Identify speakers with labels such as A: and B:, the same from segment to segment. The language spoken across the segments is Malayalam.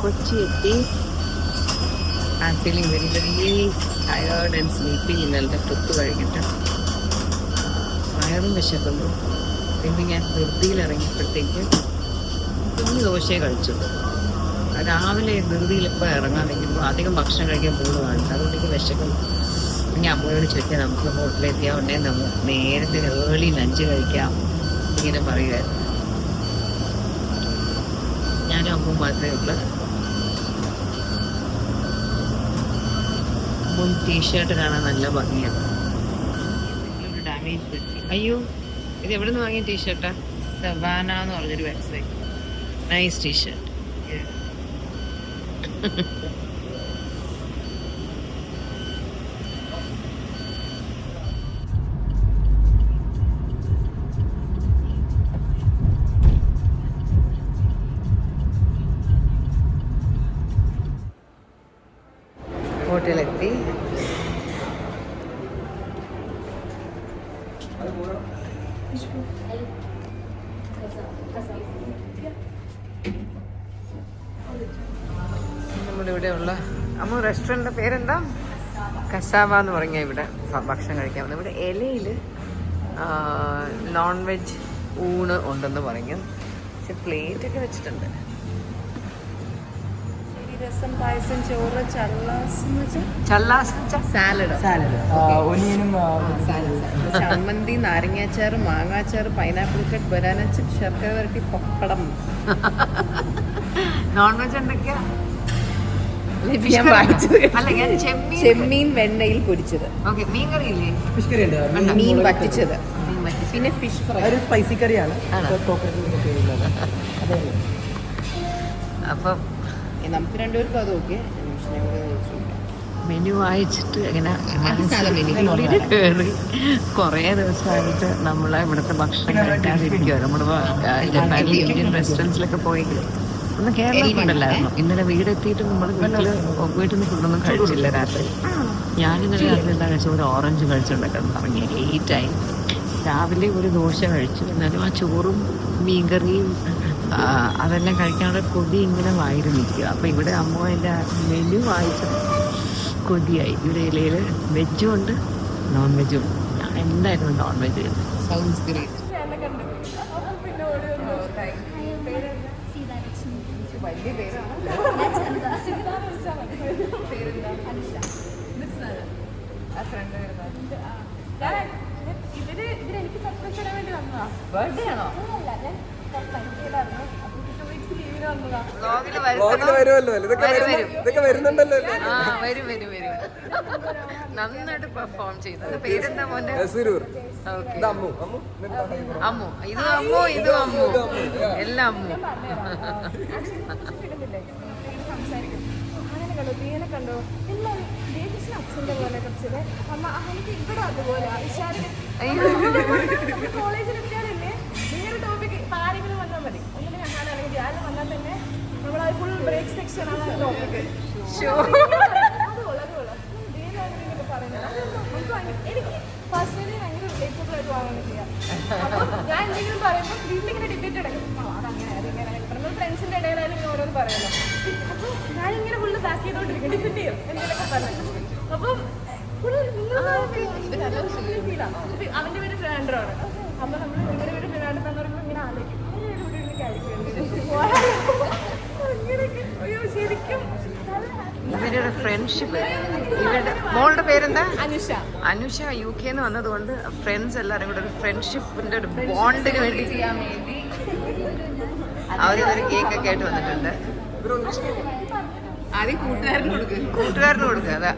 A: കൊച്ചി എത്തി. I am feeling very very tired and sleepy. ഇന്നലത്തെ ട്രിപ്പ് കഴിഞ്ഞിട്ട് വയറും വിശക്കുന്നു. പിന്നെ ഞാൻ ധൃതിയിൽ ഇറങ്ങിയപ്പോഴത്തേക്ക് കുഞ്ഞു ദോശയെ കഴിച്ചു. രാവിലെ ധൃതിയിൽ ഇപ്പോൾ ഇറങ്ങാതിരിക്കുമ്പോൾ അധികം ഭക്ഷണം കഴിക്കാൻ പോകുന്നതാണ്. അതുകൊണ്ട് എനിക്ക് വിശക്കുന്നു. ഇനി അമ്മയോട് ചോദിക്കാം, നമുക്ക് ഹോട്ടലെത്തിയാൽ ഉടനെ നമ്മൾ നേരത്തെ ഏർലി ലഞ്ച് കഴിക്കാം ഇങ്ങനെ പറയുമായിരുന്നു. ഞാനും അമ്മ മാത്രമേ ഉള്ളൂ. അമ്മ ടീഷർട്ട് കാണാൻ നല്ല ഭംഗിയാണ്. ഡാമേജ് പറ്റി. അയ്യോ, ഇത് എവിടെ നിന്ന് വാങ്ങിയ ടീഷർട്ടാ? സവാന എന്ന് പറഞ്ഞൊരു വെബ്സൈറ്റ്. Nice T shirt. ഹോട്ടലെത്തി. നമ്മുടെ ഇവിടെ ഉള്ള റെസ്റ്റോറൻറ്റിൻ്റെ പേരെന്താ? കസാവ എന്ന് പറഞ്ഞാൽ ഇവിടെ ഭക്ഷണം കഴിക്കാൻ വന്നത്. ഇവിടെ ഇലയിൽ നോൺ വെജ് ഊണ് ഉണ്ടെന്ന് പറയും. പക്ഷെ പ്ലേറ്റൊക്കെ വെച്ചിട്ടുണ്ട്. രസം, പായസം, ചോറ്, സാലഡ്, ചമ്മന്തി, നാരങ്ങാച്ചാറ്, മാങ്ങാച്ചാറ്, പൈനാപ്പിൾ കട്ട്, ബനാന ചിപ്സ്, ശർക്കര വരട്ടി, പപ്പടം. നോൺ വെജ് എന്തൊക്കെയാ? ചെമ്മീൻ വെണ്ണയിൽ പൊരിച്ചത്, മീൻ വറ്റിച്ചത്, പിന്നെ ഫിഷ് ഫ്രൈ. സ്പൈസി കറിയാണ്. അപ്പം നമുക്ക് രണ്ടുപേർക്കും അത് ഓക്കെ. മെനു വായിച്ചിട്ട് ഇങ്ങനെ കയറി കുറേ ദിവസമായിട്ട് നമ്മൾ ഇവിടുത്തെ ഭക്ഷണം കഴിക്കാതിരിക്കുമോ. നമ്മൾ ജപ്പാനിൽ ഇന്ത്യൻ റെസ്റ്റോറൻറ്റ്സിലൊക്കെ പോയി ഒന്ന് കേരള ഫുഡല്ലായിരുന്നു. ഇന്നലെ വീടെത്തിയിട്ട് നമ്മൾ വീട്ടിൽ നിന്ന് ഫുഡൊന്നും കഴിച്ചില്ല രാത്രി. ഞാനിന്നലെ രാത്രി എന്താ കഴിച്ചത്? ഒരു ഓറഞ്ച് കഴിച്ചുകൊണ്ടൊക്കെ ഇറങ്ങി. ലേറ്റായി. രാവിലെ ഒരു ദോശ കഴിച്ചു. എന്നാലും ആ ചോറും മീൻകറിയും അതെല്ലാം കഴിക്കാനുള്ള കൊതി ഇങ്ങനെ വായില് നിൽക്കുക. അപ്പം ഇവിടെ അമ്മ എൻ്റെ മെനു വായിച്ചത് കൊതിയായി. ഇവിടെ ഇലയിൽ വെജും ഉണ്ട് നോൺ വെജും. എന്തായിരുന്നു നോൺ വെജ്? Sounds great. വലിയ പേരാണ്. ഇവരെനിക്ക് സർപ്രൈസ് തരാൻ വേണ്ടി വന്നതാ. ബർത്ത്ഡേ ആണോ? നന്നായിട്ട് പെർഫോം ചെയ്യുന്നത്. പേരെന്താ മോന്റെ? അമ്മു. ഇതും അമ്മു, ഇതും അമ്മു, എല്ലാം അമ്മു. കണ്ടോ എല്ലാവരും അച്ഛൻ്റെ പോലെ കുറച്ചത് അമ്മ എനിക്ക് ഇവിടെ അതുപോലെ കോളേജിലെത്തിയാലല്ലേ വേറെ ടോപ്പിക്ക് ആരെങ്കിലും വന്നാൽ മതി. ഒന്നിനും ഞങ്ങളാണെങ്കിൽ ധ്യാനം വന്നാൽ തന്നെ നമ്മൾ ഫുൾ ബ്രേക്ക് സെക്ഷൻ ആണ് ടോപ്പിക്ക്. അത് വളരെ ധ്യാനൊക്കെ പറയുന്നത് എനിക്ക് പേഴ്സണലി ഭയങ്കര റിലേറ്റബിൾ ആയിട്ട് വാങ്ങുകയാണ് ചെയ്യാം. അപ്പം ഞാൻ എന്തെങ്കിലും പറയുമ്പോൾ വീട്ടിലിങ്ങനെ ഡിബേറ്റ് ഇടയ്ക്കും. അതങ്ങനെ അതിങ്ങനെ നമ്മൾ ഫ്രണ്ട്സിൻ്റെ ഇടയിലായാലും ഇങ്ങനെ ഓരോന്ന് പറയുമല്ലോ. അപ്പോൾ ഞാനിങ്ങനെ ഫുള്ള് ബാക്ക് ചെയ്തോണ്ടിരിക്കും, ഡിഫെൻഡ് ചെയ്യും എന്തെങ്കിലുമൊക്കെ പറഞ്ഞു. അപ്പം അവന്റെ പേര് ഫിലാൻഡറാണ്. അപ്പൊ നമ്മൾ നിങ്ങളുടെ പേര് ഫിലാൻഡർ എന്ന് പറയുമ്പോൾ ഇങ്ങനെ ആലോചിക്കും ശരിക്കും ഇവരുടെ ഫ്രണ്ട്ഷിപ്പ്. ഇവരുടെ മോളുടെ പേരെന്താ? അനുഷ. അനുഷ UK എന്ന് വന്നതുകൊണ്ട് ഫ്രണ്ട്സ് എല്ലാവരും കൂടെ ഒരു ഫ്രണ്ട്ഷിപ്പിന്റെ ഒരു ബോണ്ടിന് വേണ്ടി അവരൊരു കേക്കൊക്കെ ആയിട്ട് വന്നിട്ടുണ്ട്. ആദ്യം കൂട്ടുകാരന് കൊടുക്കുക. അതാ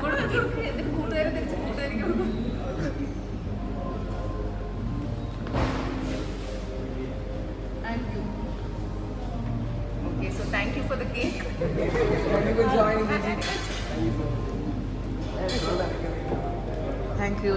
A: So thank you for the cake. Thank you.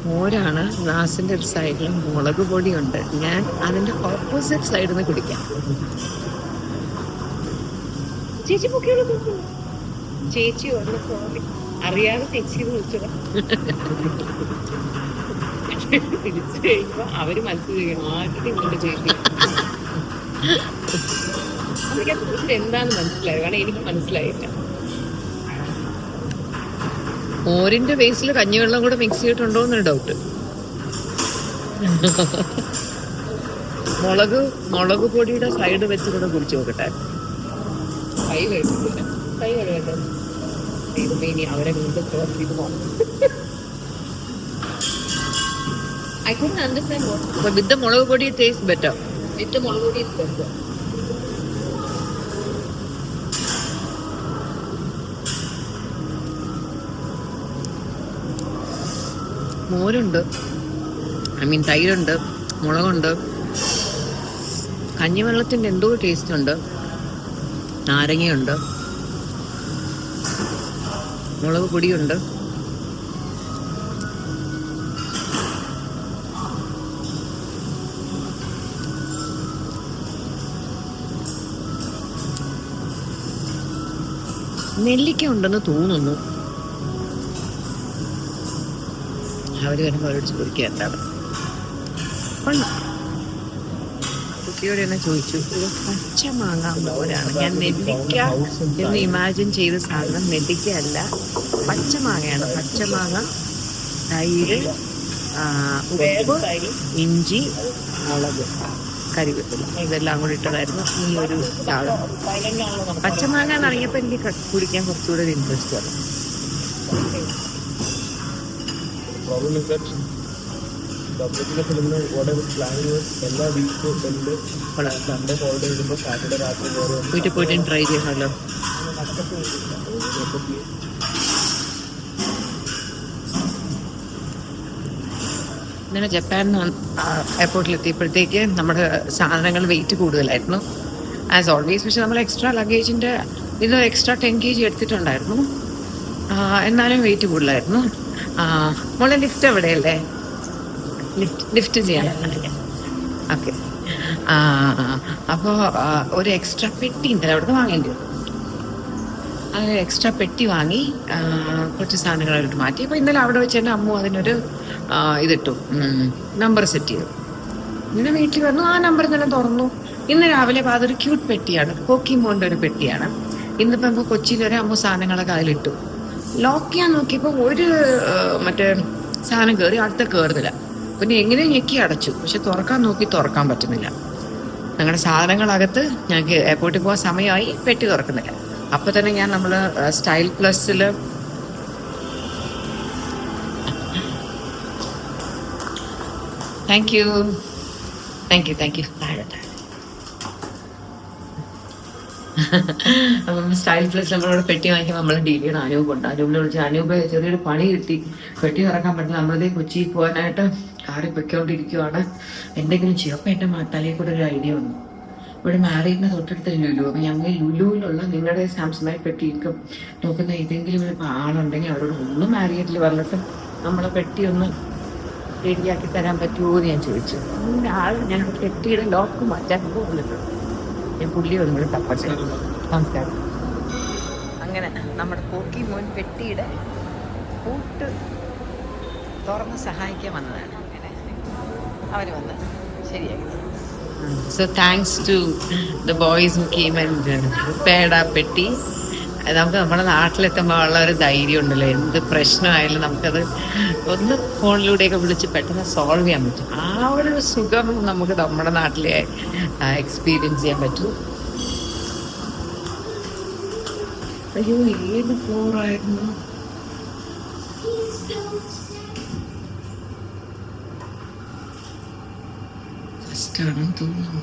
A: മോരാണ്. ഗ്ലാസിൻ്റെ ഒരു സൈഡിൽ മുളക് പൊടിയുണ്ട്. ഞാൻ അതിൻ്റെ ഓപ്പോസിറ്റ് സൈഡിൽ നിന്ന് കുടിക്കാം. ചേച്ചി പൊക്കിയോളൂ. ചേച്ചി വന്നു, സോറി, അറിയാതെ ചേച്ചി വിളിച്ചത്. തിരിച്ചു കഴിയുമ്പോ അവര് മനസ്സിൽ ചെയ്യണം ആദ്യം ഇങ്ങോട്ട് ചേച്ചി. എനിക്ക് എന്താന്ന് മനസ്സിലായി, കാരണം എനിക്ക് മനസ്സിലായില്ല. മോരിന്റെ ബേസിൽ കഞ്ഞിവെള്ളം കൂടെ മിക്സ് ചെയ്തിട്ടുണ്ടോ എന്നൊരു ഡൗട്ട്. മുളക് പൊടിയുടെ സൈഡ് വെച്ച് കൂടെ കുടിച്ചു നോക്കട്ടെ. കൈ കഴുകട്ടെ. ഇനി അവരെ വീണ്ടും ക്രോസ് ചെയ്ത് പോകണം. I couldn't understand what. But with the മുളക് പൊടി it tastes better. With the മുളക് പൊടി it's better. മോരുണ്ട്, തൈരുണ്ട്, മുളകുണ്ട്, കഞ്ഞിവെള്ളത്തിൻ്റെ എന്തോ ടേസ്റ്റ് ഉണ്ട്, നാരങ്ങയുണ്ട്, മുളക് പൊടിയുണ്ട്. നെല്ലിക്ക ഉണ്ടെന്ന് തോന്നുന്നു. അവര് വരുമ്പോൾ അവരോട് കുടിക്കുക എന്താണ്. കുട്ടിയോട് തന്നെ ചോദിച്ചു, ഇത് പച്ച മാങ്ങ മോരാണ്. ഞാൻ നെല്ലിക്ക എന്ന് ഇമാജിൻ ചെയ്ത സാധനം നെല്ലിക്ക അല്ല, പച്ച മാങ്ങയാണ്. പച്ചമാങ്ങ, തൈര്, ഉപ്പ്, ഇഞ്ചി, മുളക്, കരിവേപ്പില, ഇതെല്ലാം കൂടി ഇട്ടതായിരുന്നു ഈ ഒരു സാധനം. പച്ചമാങ്ങ എന്നറിയപ്പോൾ എനിക്ക് കുടിക്കാൻ കുറച്ചുകൂടെ ഒരു ഇൻട്രസ്റ്റ് ആണ്.
B: Problem is that the original film, whatever planning was, എല്ലാ വീക്കും സൺഡേ ഹോളിഡേ ഇടുമ്പോൾ സാറ്റർഡേ രാത്രി
A: പോയിട്ട് ട്രൈ ചെയ്യണമല്ലോ. ഇന്നലെ ജപ്പാനിൽ എയർപോർട്ടിലെത്തിയപ്പോഴത്തേക്ക് നമ്മുടെ സാധനങ്ങൾ വെയിറ്റ് കൂടുതലായിരുന്നു ആസ് ഓൾവേസ്. പക്ഷെ നമ്മൾ എക്സ്ട്രാ ലഗേജിൻ്റെ ഇത് എക്സ്ട്രാ 10 kg എടുത്തിട്ടുണ്ടായിരുന്നു, എന്നാലും വെയിറ്റ് കൂടുതലായിരുന്നു. മോളെ ലിഫ്റ്റ് എവിടെയല്ലേ? ലിഫ്റ്റ് ചെയ്യാൻ. ഓക്കെ. അപ്പോൾ ഒരു എക്സ്ട്രാ പെട്ടി ഇന്നലെ അവിടുന്ന് വാങ്ങേണ്ടി വരും. അങ്ങനെ എക്സ്ട്രാ പെട്ടി വാങ്ങി കുറച്ച് സാധനങ്ങളായിട്ട് മാറ്റി. അപ്പോൾ ഇന്നലെ അവിടെ വെച്ച് തന്നെ അമ്മു അതിനൊരു ഇതിട്ടു, നമ്പർ സെറ്റ് ചെയ്തു. ഇങ്ങനെ വീട്ടിൽ വന്നു, ആ നമ്പർ തന്നെ തുറന്നു. ഇന്ന് രാവിലെ അതൊരു ക്യൂട്ട് പെട്ടിയാണ്, പോക്കിമോൻ്റെ ഒരു പെട്ടിയാണ്. ഇന്നിപ്പോൾ ഇപ്പോൾ കൊച്ചിയിൽ വരെ അമ്മു സാധനങ്ങളൊക്കെ അതിലിട്ടു. ലോക്ക് ചെയ്യാൻ നോക്കിയപ്പോൾ ഒരു മറ്റേ സാധനം കയറി, അടുത്ത കയറുന്നില്ല. പിന്നെ എങ്ങനെ ഞെക്കി അടച്ചു, പക്ഷെ തുറക്കാൻ പറ്റുന്നില്ല. ഞങ്ങളുടെ സാധനങ്ങളകത്ത് ഞങ്ങൾക്ക് എയർപോർട്ടിൽ പോകാൻ സമയമായി, പെട്ടി തുറക്കുന്നില്ല. അപ്പോൾ തന്നെ ഞാൻ നമ്മൾ സ്റ്റൈൽ പ്ലസ്സിൽ താങ്ക് യു അപ്പം സ്റ്റൈൽ പ്ലസ് നമ്മളോട് പെട്ടി വാങ്ങിക്കുമ്പോൾ നമ്മൾ ഡീൽ ചെയ്യണം. അനൂപുണ്ട്. അനൂപിനെ വിളിച്ച് അനൂപ് ചെറിയൊരു പണി കിട്ടി, പെട്ടി തുറക്കാൻ പറ്റില്ല. നമ്മളിതേ കൊച്ചിയിൽ പോകാനായിട്ട് കാറിൽ പൊയ്ക്കൊണ്ടിരിക്കുവാണ്. എന്തെങ്കിലും ചെയ്യും. അപ്പം എൻ്റെ തലയിൽ കൂടെ ഒരു ഐഡിയ വന്നു. ഇവിടെ മാരീഡിനെ തൊട്ടടുത്ത ലുലു. അപ്പം ഞങ്ങൾ ലുലുവിലുള്ള നിങ്ങളുടെ സാംസങ് പെട്ടിയിരിക്കും നോക്കുന്ന ഏതെങ്കിലും ഒരു ആളുണ്ടെങ്കിൽ അവരോട് ഒന്ന് മാരീഡിൽ വന്നിട്ട് നമ്മളെ പെട്ടി ഒന്ന് റെഡിയാക്കി തരാൻ പറ്റുമോ എന്ന് ഞാൻ ചോദിച്ചു. ആൾ ഞാൻ പെട്ടിയുടെ ലോക്ക് മാറ്റാൻ വന്നിട്ടുണ്ട്. ഞാൻ പുള്ളി ഒന്നും കൂടെ തപ്പട്ടെ. നമസ്കാരം. അങ്ങനെ നമ്മുടെ പോക്കിമോൻ പെട്ടിയുടെ പൂട്ട് തുറന്ന് സഹായിക്കാൻ വന്നതാണ്. അവർ വന്ന് ശരിയാക്കി. So thanks to the boys who came and repaired ആ പെട്ടി. നമുക്ക് നമ്മുടെ നാട്ടിലെത്തുമ്പോൾ ഉള്ള ഒരു ധൈര്യം ഉണ്ടല്ലോ, എന്ത് പ്രശ്നമായാലും നമുക്കത് ഒന്ന് ഫോണിലൂടെയൊക്കെ വിളിച്ച് പെട്ടെന്ന് സോൾവ് ചെയ്യാൻ പറ്റും. ആ ഒരു സുഖം നമുക്ക് നമ്മുടെ നാട്ടിലെ എക്സ്പീരിയൻസ് ചെയ്യാൻ പറ്റും. അയ്യോ, ഏത് ഫ്ലോറായിരുന്നു? ഫസ്റ്റാണെന്ന് തോന്നുന്നു.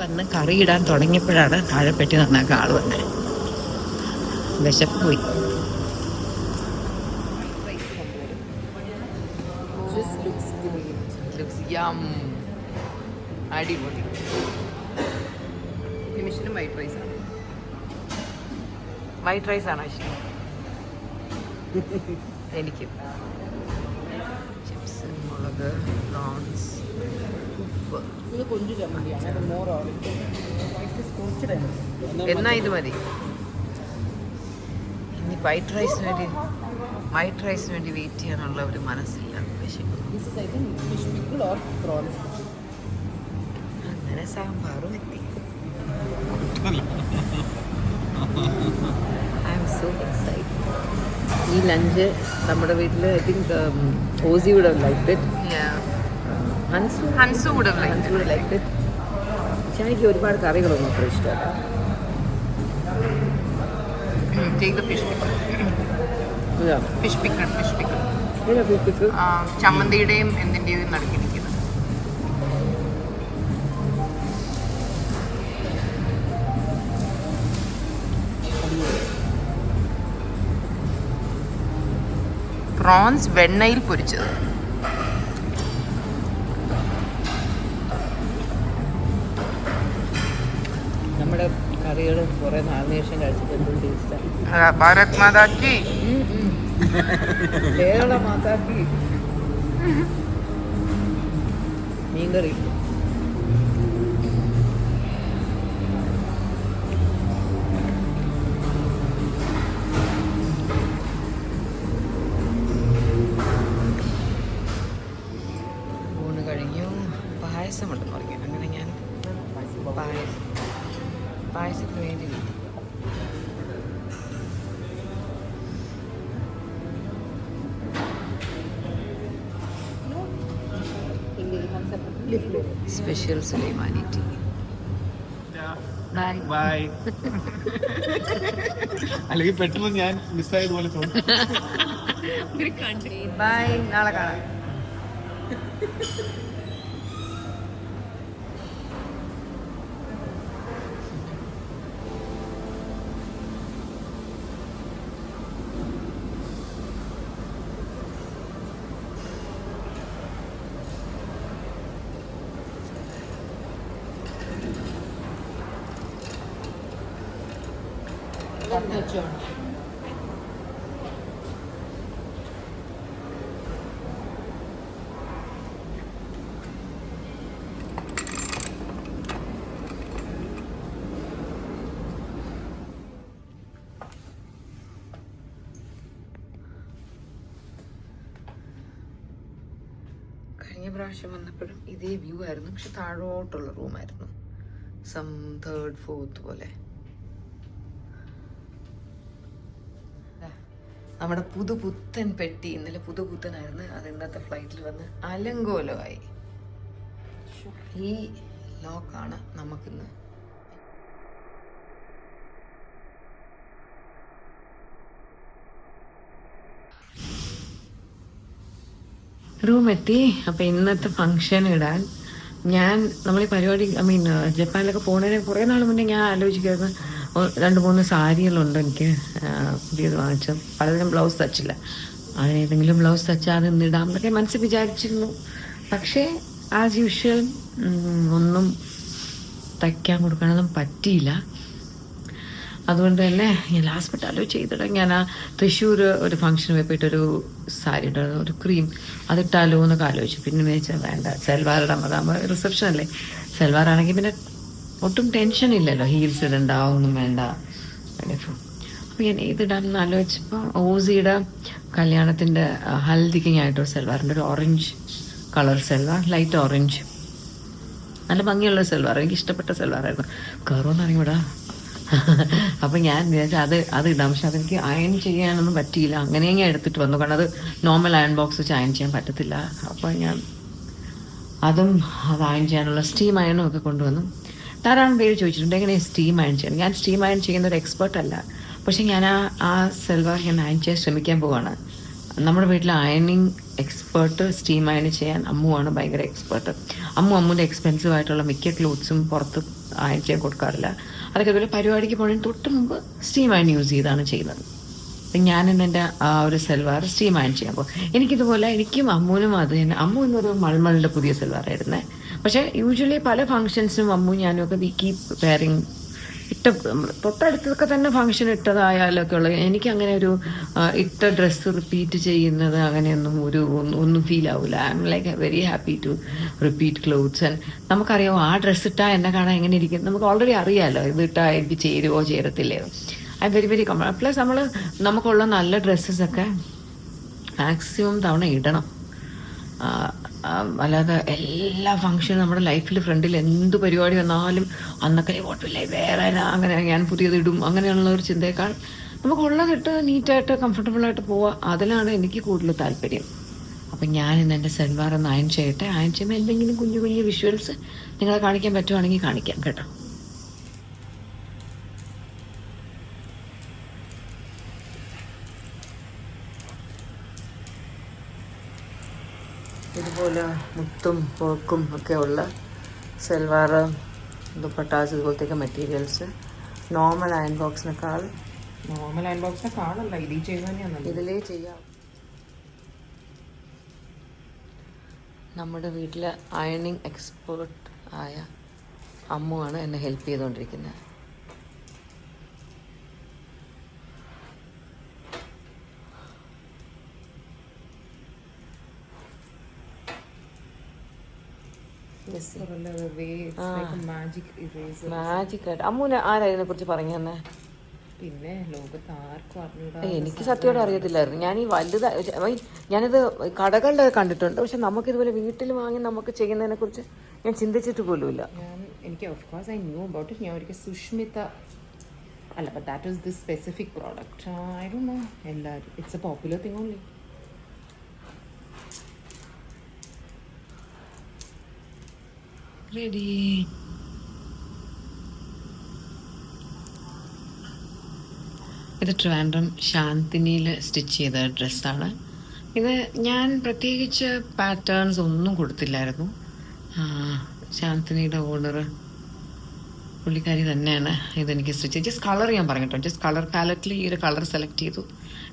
A: വന്ന് കറി ഇടാൻ തുടങ്ങിയപ്പോഴാണ് താഴെപ്പെട്ടി നന്നാക്കാൻ ആൾ വന്നത്. വിശപ്പ് പോയി. അടിപൊളി. ഫിനിഷിനും വൈറ്റ് റൈസാണ്. വൈറ്റ് റൈസാണോ ഇഷ്ടം? എനിക്ക് ചിപ്സ് ഇത് പ്രോൺസ്, ഉപ്പ്.
B: ഇത് കൊഞ്ച് ചമ്മന്തിയാണ്, അത് മോർ ഓറഞ്ച്
A: എന്നാ ഇത് മതി. ഇനി വൈറ്റ് റൈസിന് വേണ്ടി വെയിറ്റ് ചെയ്യാനുള്ള ഒരു മനസ്സില്ല. പക്ഷേ അങ്ങനെ സാമ്പാറും എത്തി. I am so excited.
C: ഈ ലഞ്ച് നമ്മുടെ വീട്ടിൽ I think Ozzy would have liked it.
A: Hansu കൂടെ
C: ലൈക്ഡ് ഇറ്റ്. പക്ഷേ എനിക്ക് ഒരുപാട് കറികളൊന്നും അത്ര ഇഷ്ടമല്ല.
A: ഫിഷ് പിക്കിൾ ചമ്മന്തിയുടെയും എന്തിൻ്റെയും നടക്കിയിരിക്കുന്നത്. പ്രോൺസ് വെണ്ണയിൽ പൊരിച്ചത്.
C: നമ്മുടെ കറികൾ കുറേ നാളിന് ശേഷം കഴിച്ചിട്ട് എന്തും ടേസ്റ്റാണ്.
A: ഭാരത് മാതാക്കി
C: കേരള മാതാക്കി മീൻകറി.
A: ഊണ് കഴിഞ്ഞു. പായസമുണ്ടെന്ന് പറഞ്ഞു. അങ്ങനെ ഞാൻ പായസത്തിന് വേണ്ടി വീട്ടി. Special sulaimani tea.
B: ബൈ. അല്ലെങ്കിൽ പെട്ടെന്ന് ഞാൻ മിസ്സായതുപോലെ തോന്നുന്നു.
A: ബൈ, നാളെ കാണാം. കഴിഞ്ഞ പ്രാവശ്യം വന്നപ്പോഴും ഇതേ വ്യൂ ആയിരുന്നു. പക്ഷെ താഴോട്ടുള്ള റൂമായിരുന്നു. സം 3rd 4th പോലെ. നമ്മുടെ പുതുപുത്തൻ പെട്ടി ഇന്നലെ പുതുപുത്തനായിരുന്നു. അത് ഇന്നത്തെ ഫ്ലൈറ്റിൽ വന്ന് അലങ്കോലമായി. ഈ ലോക്കാണ് നമുക്കിന്ന്. റൂം എത്തി. അപ്പം ഇന്നത്തെ ഫങ്ഷൻ ഇടാൻ നമ്മൾ ഈ പരിപാടി ജപ്പാനിലൊക്കെ പോകുന്നതിന് കുറേ നാൾ മുന്നേ ഞാൻ ആലോചിക്കായിരുന്നു 2-3 സാരികളുണ്ട് എനിക്ക് പുതിയത് വാങ്ങിച്ച. പലതരം ബ്ലൗസ് തച്ചില്ല. അതിനേതെങ്കിലും ബ്ലൗസ് തച്ചാൽ അത് ഇന്നിടാം എന്നൊക്കെ മനസ്സിൽ വിചാരിച്ചിരുന്നു. പക്ഷേ ആസ് യൂഷ്വൽ ഒന്നും തയ്ക്കാൻ കൊടുക്കാനൊന്നും പറ്റിയില്ല. അതുകൊണ്ട് തന്നെ ഞാൻ ലാസ്റ്റ് ബട്ട് അലോ ചെയ്തിട്ട് ഞാൻ തൃശ്ശൂർ ഒരു ഫംഗ്ഷൻ പോയിട്ടൊരു സാരി ഉണ്ടായിരുന്നു, ഒരു ക്രീം, അതിട്ടാലോ എന്നൊക്കെ ആലോചിച്ചു. പിന്നെ വെച്ചാൽ വേണ്ട, സെൽവാറിടാൻ അതാകുമ്പോൾ റിസപ്ഷൻ അല്ലേ. സെൽവാറാണെങ്കിൽ പിന്നെ ഒട്ടും ടെൻഷൻ ഇല്ലല്ലോ, ഹീൽസ് ഇടണ്ട, ഒന്നും വേണ്ട. അപ്പോൾ ഞാൻ ഏതിടാമെന്ന് ആലോചിച്ചപ്പോൾ ഓസിയുടെ കല്യാണത്തിൻ്റെ ഹൽദിക്കിങ്ങായിട്ടൊരു സെൽവാറിൻ്റെ ഒരു orange colour salwar, light orange, നല്ല ഭംഗിയുള്ള സെൽവാർ, എനിക്ക് ഇഷ്ടപ്പെട്ട സെൽവാറായിരുന്നു. കയറുമെന്ന് അറിയൂടാ. അപ്പം ഞാൻ വിചാരിച്ചാൽ അത് ഇടാം. പക്ഷെ അതെനിക്ക് അയൺ ചെയ്യാനൊന്നും പറ്റിയില്ല. അങ്ങനെ ഞാൻ എടുത്തിട്ട് വന്നു. കാരണം അത് നോർമൽ അയൺ ബോക്സ് വെച്ച് അയൺ ചെയ്യാൻ പറ്റത്തില്ല. അപ്പോൾ ഞാൻ അത് അയൺ ചെയ്യാനുള്ള സ്റ്റീം അയണും ഒക്കെ കൊണ്ടുവന്നു. ധാരാളം പേര് ചോദിച്ചിട്ടുണ്ട് എങ്ങനെയാണ് സ്റ്റീം അയൺ ചെയ്യണം. ഞാൻ സ്റ്റീം അയൺ ചെയ്യുന്ന ഒരു എക്സ്പേർട്ട് അല്ല. പക്ഷെ ഞാൻ ആ സെൽവാർ ഞാൻ അയൺ ചെയ്യാൻ ശ്രമിക്കാൻ പോവാണ്. നമ്മുടെ വീട്ടിൽ അയണിങ് എക്സ്പേർട്ട്, സ്റ്റീം അയൺ ചെയ്യാൻ അമ്മുവാണ് ഭയങ്കര എക്സ്പേർട്ട്. അമ്മുവിൻ്റെ എക്സ്പെൻസീവ് ആയിട്ടുള്ള മിക്ക ക്ലോത്ത്സും പുറത്ത് അയൺ ചെയ്യാൻ കൊടുക്കാറില്ല. അതൊക്കെ അതുപോലെ പരിപാടിക്ക് പോകുന്നതിന് തൊട്ട് മുമ്പ് സ്റ്റീം അയൺ യൂസ് ചെയ്താണ് ചെയ്യുന്നത്. അപ്പം ഞാനിന്ന് എൻ്റെ ആ ഒരു സെൽവാർ സ്റ്റീം അയൺ ചെയ്യാൻ പോകും. എനിക്കിതുപോലെ എനിക്കും അമ്മുവിനും അത് തന്നെ. അമ്മു എന്നൊരു മൾമളിൻ്റെ പുതിയ സെൽവാറായിരുന്നേ. പക്ഷേ യൂഷ്വലി പല ഫങ്ഷൻസിനും അമ്മു ഞാനും ഒക്കെ വി കീപ് വെയറിങ് തൊട്ടടുത്തൊക്കെ തന്നെ ഫംഗ്ഷൻ ഇട്ടതായാലൊക്കെ ഉള്ളത്. എനിക്കങ്ങനെ ഒരു ഇട്ട ഡ്രസ്സ് റിപ്പീറ്റ് ചെയ്യുന്നത് അങ്ങനെയൊന്നും ഒന്നും ഫീൽ ആവില്ല. I am like very happy to repeat clothes. And നമുക്കറിയാമോ ആ ഡ്രസ്സ് ഇട്ടാൽ എന്നെ കാണാൻ എങ്ങനെ ഇരിക്കും, നമുക്ക് ഓൾറെഡി അറിയാമല്ലോ ഇത് ഇട്ടാൽ എനിക്ക് ചേരുവോ ചേരത്തില്ലയോ. I am very comfortable. Plus നമുക്കുള്ള നല്ല ഡ്രസ്സസൊക്കെ മാക്സിമം തവണ ഇടണം. അല്ലാതെ എല്ലാ ഫംഗ്ഷനും നമ്മുടെ ലൈഫിൽ ഫ്രണ്ടിൽ എന്ത് പരിപാടി വന്നാലും അന്നൊക്കെ വോട്ടില്ല വേറെ അങ്ങനെ ഞാൻ പുതിയത് ഇടും അങ്ങനെയുള്ള ഒരു ചിന്തയേക്കാൾ നമുക്കുള്ളതിട്ട് നീറ്റായിട്ട് കംഫർട്ടബിളായിട്ട് പോവുക, അതിലാണ് എനിക്ക് കൂടുതൽ താല്പര്യം. അപ്പം ഞാൻ ഇന്ന് എൻ്റെ സൽവാർ ഒന്ന് അയൺ ചെയ്യട്ടെ. അയൺ ചെയ്യുമ്പോൾ എന്തെങ്കിലും കുഞ്ഞു കുഞ്ഞു വിഷ്വൽസ് നിങ്ങളെ കാണിക്കാൻ പറ്റുവാണെങ്കിൽ കാണിക്കാം കേട്ടോ. ഇതുപോലെ മുത്തും പോക്കും ഒക്കെ ഉള്ള സൽവാർ, ദുപ്പട്ടാസ്, ഇതുപോലത്തെയൊക്കെ മെറ്റീരിയൽസ് നോർമൽ അയൺ ബോക്സിനേക്കാൾ ഇതിലേ ചെയ്യാം. നമ്മുടെ വീട്ടിൽ അയണിങ് എക്സ്പേർട്ട് ആയ അമ്മുവാണ് എന്നെ ഹെൽപ്പ് ചെയ്തുകൊണ്ടിരിക്കുന്നത്. മാജിക് ആയിട്ട് അമ്മൂനെ ആരാ ഇതിനെ കുറിച്ച് പറഞ്ഞു തന്നെ?
C: പിന്നെ ലോകത്ത് ആർക്കും അറിഞ്ഞൂടാ.
A: എനിക്ക് സത്യമായിട്ട് അറിയത്തില്ലായിരുന്നു. ഞാൻ ഈ ഞാനിത് കടകളുടെ കണ്ടിട്ടുണ്ട്, പക്ഷെ നമുക്കിതുപോലെ വീട്ടിൽ വാങ്ങി നമുക്ക് ചെയ്യുന്നതിനെ കുറിച്ച് ഞാൻ ചിന്തിച്ചിട്ട് പോലുമില്ല.
C: എനിക്ക് of course I knew about it. ഞാൻ ഒരിക്കൽ സുഷ്മിത അല്ല, but that was this specific product. I don't know, എല്ലാവരും it's a popular thing only.
A: Ready. ഇത് ട്രിവാൻഡ്രം ശാന്തിനിയിൽ സ്റ്റിച്ച് ചെയ്ത ഡ്രസ്സാണ്. ഇത് ഞാൻ പ്രത്യേകിച്ച് പാറ്റേൺസ് ഒന്നും കൊടുത്തില്ലായിരുന്നു. ശാന്തിനിയുടെ ഓർഡർ പുള്ളിക്കാരി തന്നെയാണ് ഇതെനിക്ക് സ്റ്റിച്ച് ചെയ്ത്. ജസ്റ്റ് കളർ ഞാൻ പറഞ്ഞിട്ടോ, ജസ്റ്റ് കളർ പാലറ്റിൽ ഈ ഒരു കളർ സെലക്ട് ചെയ്തു,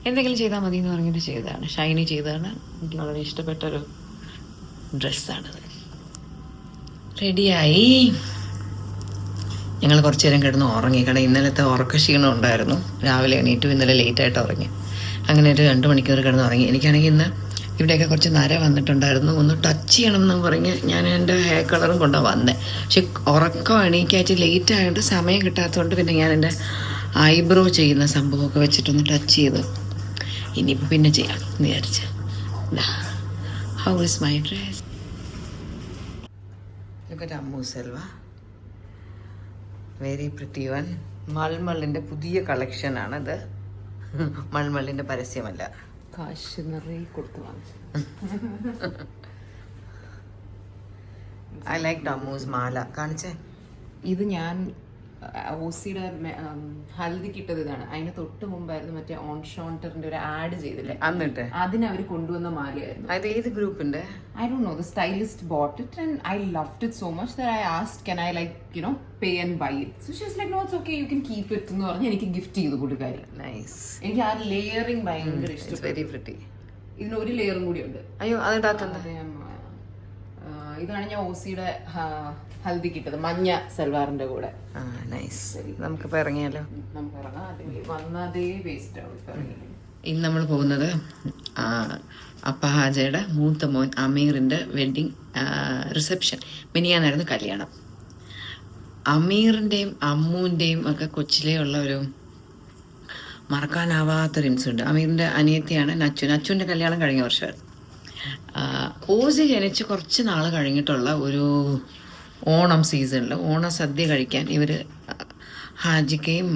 A: എന്തെങ്കിലും ചെയ്താൽ മതി എന്ന് പറഞ്ഞിട്ട് ചെയ്തതാണ്. ഷൈനി ചെയ്തതാണ്. എനിക്ക് വളരെ ഇഷ്ടപ്പെട്ടൊരു ഡ്രസ്സാണിത്. റെഡിയായി. ഞങ്ങൾ കുറച്ച് നേരം കിടന്ന് ഉറങ്ങി. കാരണം ഇന്നലത്തെ ഉറക്കക്ഷീണം ഉണ്ടായിരുന്നു. രാവിലെ എണീറ്റു, ഇന്നലെ ലേറ്റായിട്ട് ഉറങ്ങി. അങ്ങനെ ഒരു 2 മണിക്കൂർ കിടന്ന് ഉറങ്ങി. എനിക്കാണെങ്കിൽ ഇന്ന് ഇവിടെയൊക്കെ കുറച്ച് നര വന്നിട്ടുണ്ടായിരുന്നു, ഒന്ന് ടച്ച് ചെയ്യണം എന്ന് പറഞ്ഞ് ഞാൻ എൻ്റെ ഹെയർ കളറും കൊണ്ടാണ് വന്നത്. പക്ഷെ ഉറക്കം എണീക്കാച്ച് ലേറ്റ് ആയതുകൊണ്ട് സമയം കിട്ടാത്തതുകൊണ്ട് പിന്നെ ഞാൻ എൻ്റെ ഐബ്രോ ചെയ്യുന്ന സംഭവമൊക്കെ വെച്ചിട്ടൊന്ന് ടച്ച് ചെയ്ത് ഇനിയിപ്പോൾ പിന്നെ ചെയ്യാം എന്ന് വിചാരിച്ച്. How is my dress? Look at Ammu Selva. Very pretty one. മൾമളിൻ്റെ പുതിയ കളക്ഷനാണിത്. മൾമളിൻ്റെ പരസ്യമല്ല,
C: കാശ് നിറയെ കൊടുത്ത് വാങ്ങിച്ചു.
A: ഐ ലൈക്ക് അമ്മൂസ് മാല. കാണിച്ചേ.
C: ഇത് ഞാൻ ഓസിയുടെ ഹൽദിക്കിട്ടത് ഇതാണ്. അതിന് തൊട്ട് മുമ്പായിരുന്നു മറ്റേ ഓൺ ഷോണ്ടറിന്റെ ഒരു ആഡ് ചെയ്തില്ലേ,
A: എന്നിട്ട്
C: അതിന് അവർ കൊണ്ടുവന്ന മാലയായിരുന്നു.
A: അത് ഏത് ഗ്രൂപ്പിന്റെ?
C: I don't know. The stylist bought it and I loved it so much that I asked, can I pay and buy it? So she was like, no, it's okay, you can keep it എന്ന് പറഞ്ഞ് എനിക്ക് ഗിഫ്റ്റ് ചെയ്തു പുള്ളിക്കാരി.
A: നൈസ്.
C: എനിക്ക് ആ ലെയറിങ് ഭയങ്കര ഇഷ്ടപ്പെട്ടു.
A: Very pretty.
C: ഇതിന് ഒരു ലെയറും കൂടി ഉണ്ട്.
A: അയ്യോ, അതിടാത്തത്.
C: ഇതാണ് ഞാൻ ഓസിയുടെ ഹൽദി കിട്ടത്, മഞ്ഞ സൽവാറിന്റെ കൂടെ.
A: നൈസ്. നമുക്കിപ്പോൾ ഇറങ്ങിയാലോ?
C: നമുക്ക് ഇറങ്ങാം. അല്ലെങ്കിൽ വന്നതേ വേസ്റ്റ് ആവും ഇപ്പം ഇറങ്ങി.
A: ഇന്ന് നമ്മൾ പോകുന്നത് അപ്പഹാജയുടെ മൂത്ത മോൻ അമീറിൻ്റെ വെഡ്ഡിങ് റിസപ്ഷൻ. മിനിയാന്നായിരുന്നു കല്യാണം. അമീറിൻ്റെയും അമ്മൂൻ്റെയും ഒക്കെ കൊച്ചിലേ ഉള്ള ഒരു മറക്കാനാവാത്തൊരു ഇൻസിഡൻറ്റ്. അമീറിൻ്റെ അനിയത്തിയാണ് നച്ചു. നച്ചുവിൻ്റെ കല്യാണം കഴിഞ്ഞ വർഷമായിരുന്നു. ഓസി ജനിച്ച് കുറച്ച് നാൾ കഴിഞ്ഞിട്ടുള്ള ഒരു ഓണം സീസണിൽ ഓണ സദ്യ കഴിക്കാൻ ഇവർ ഹാജിക്കയും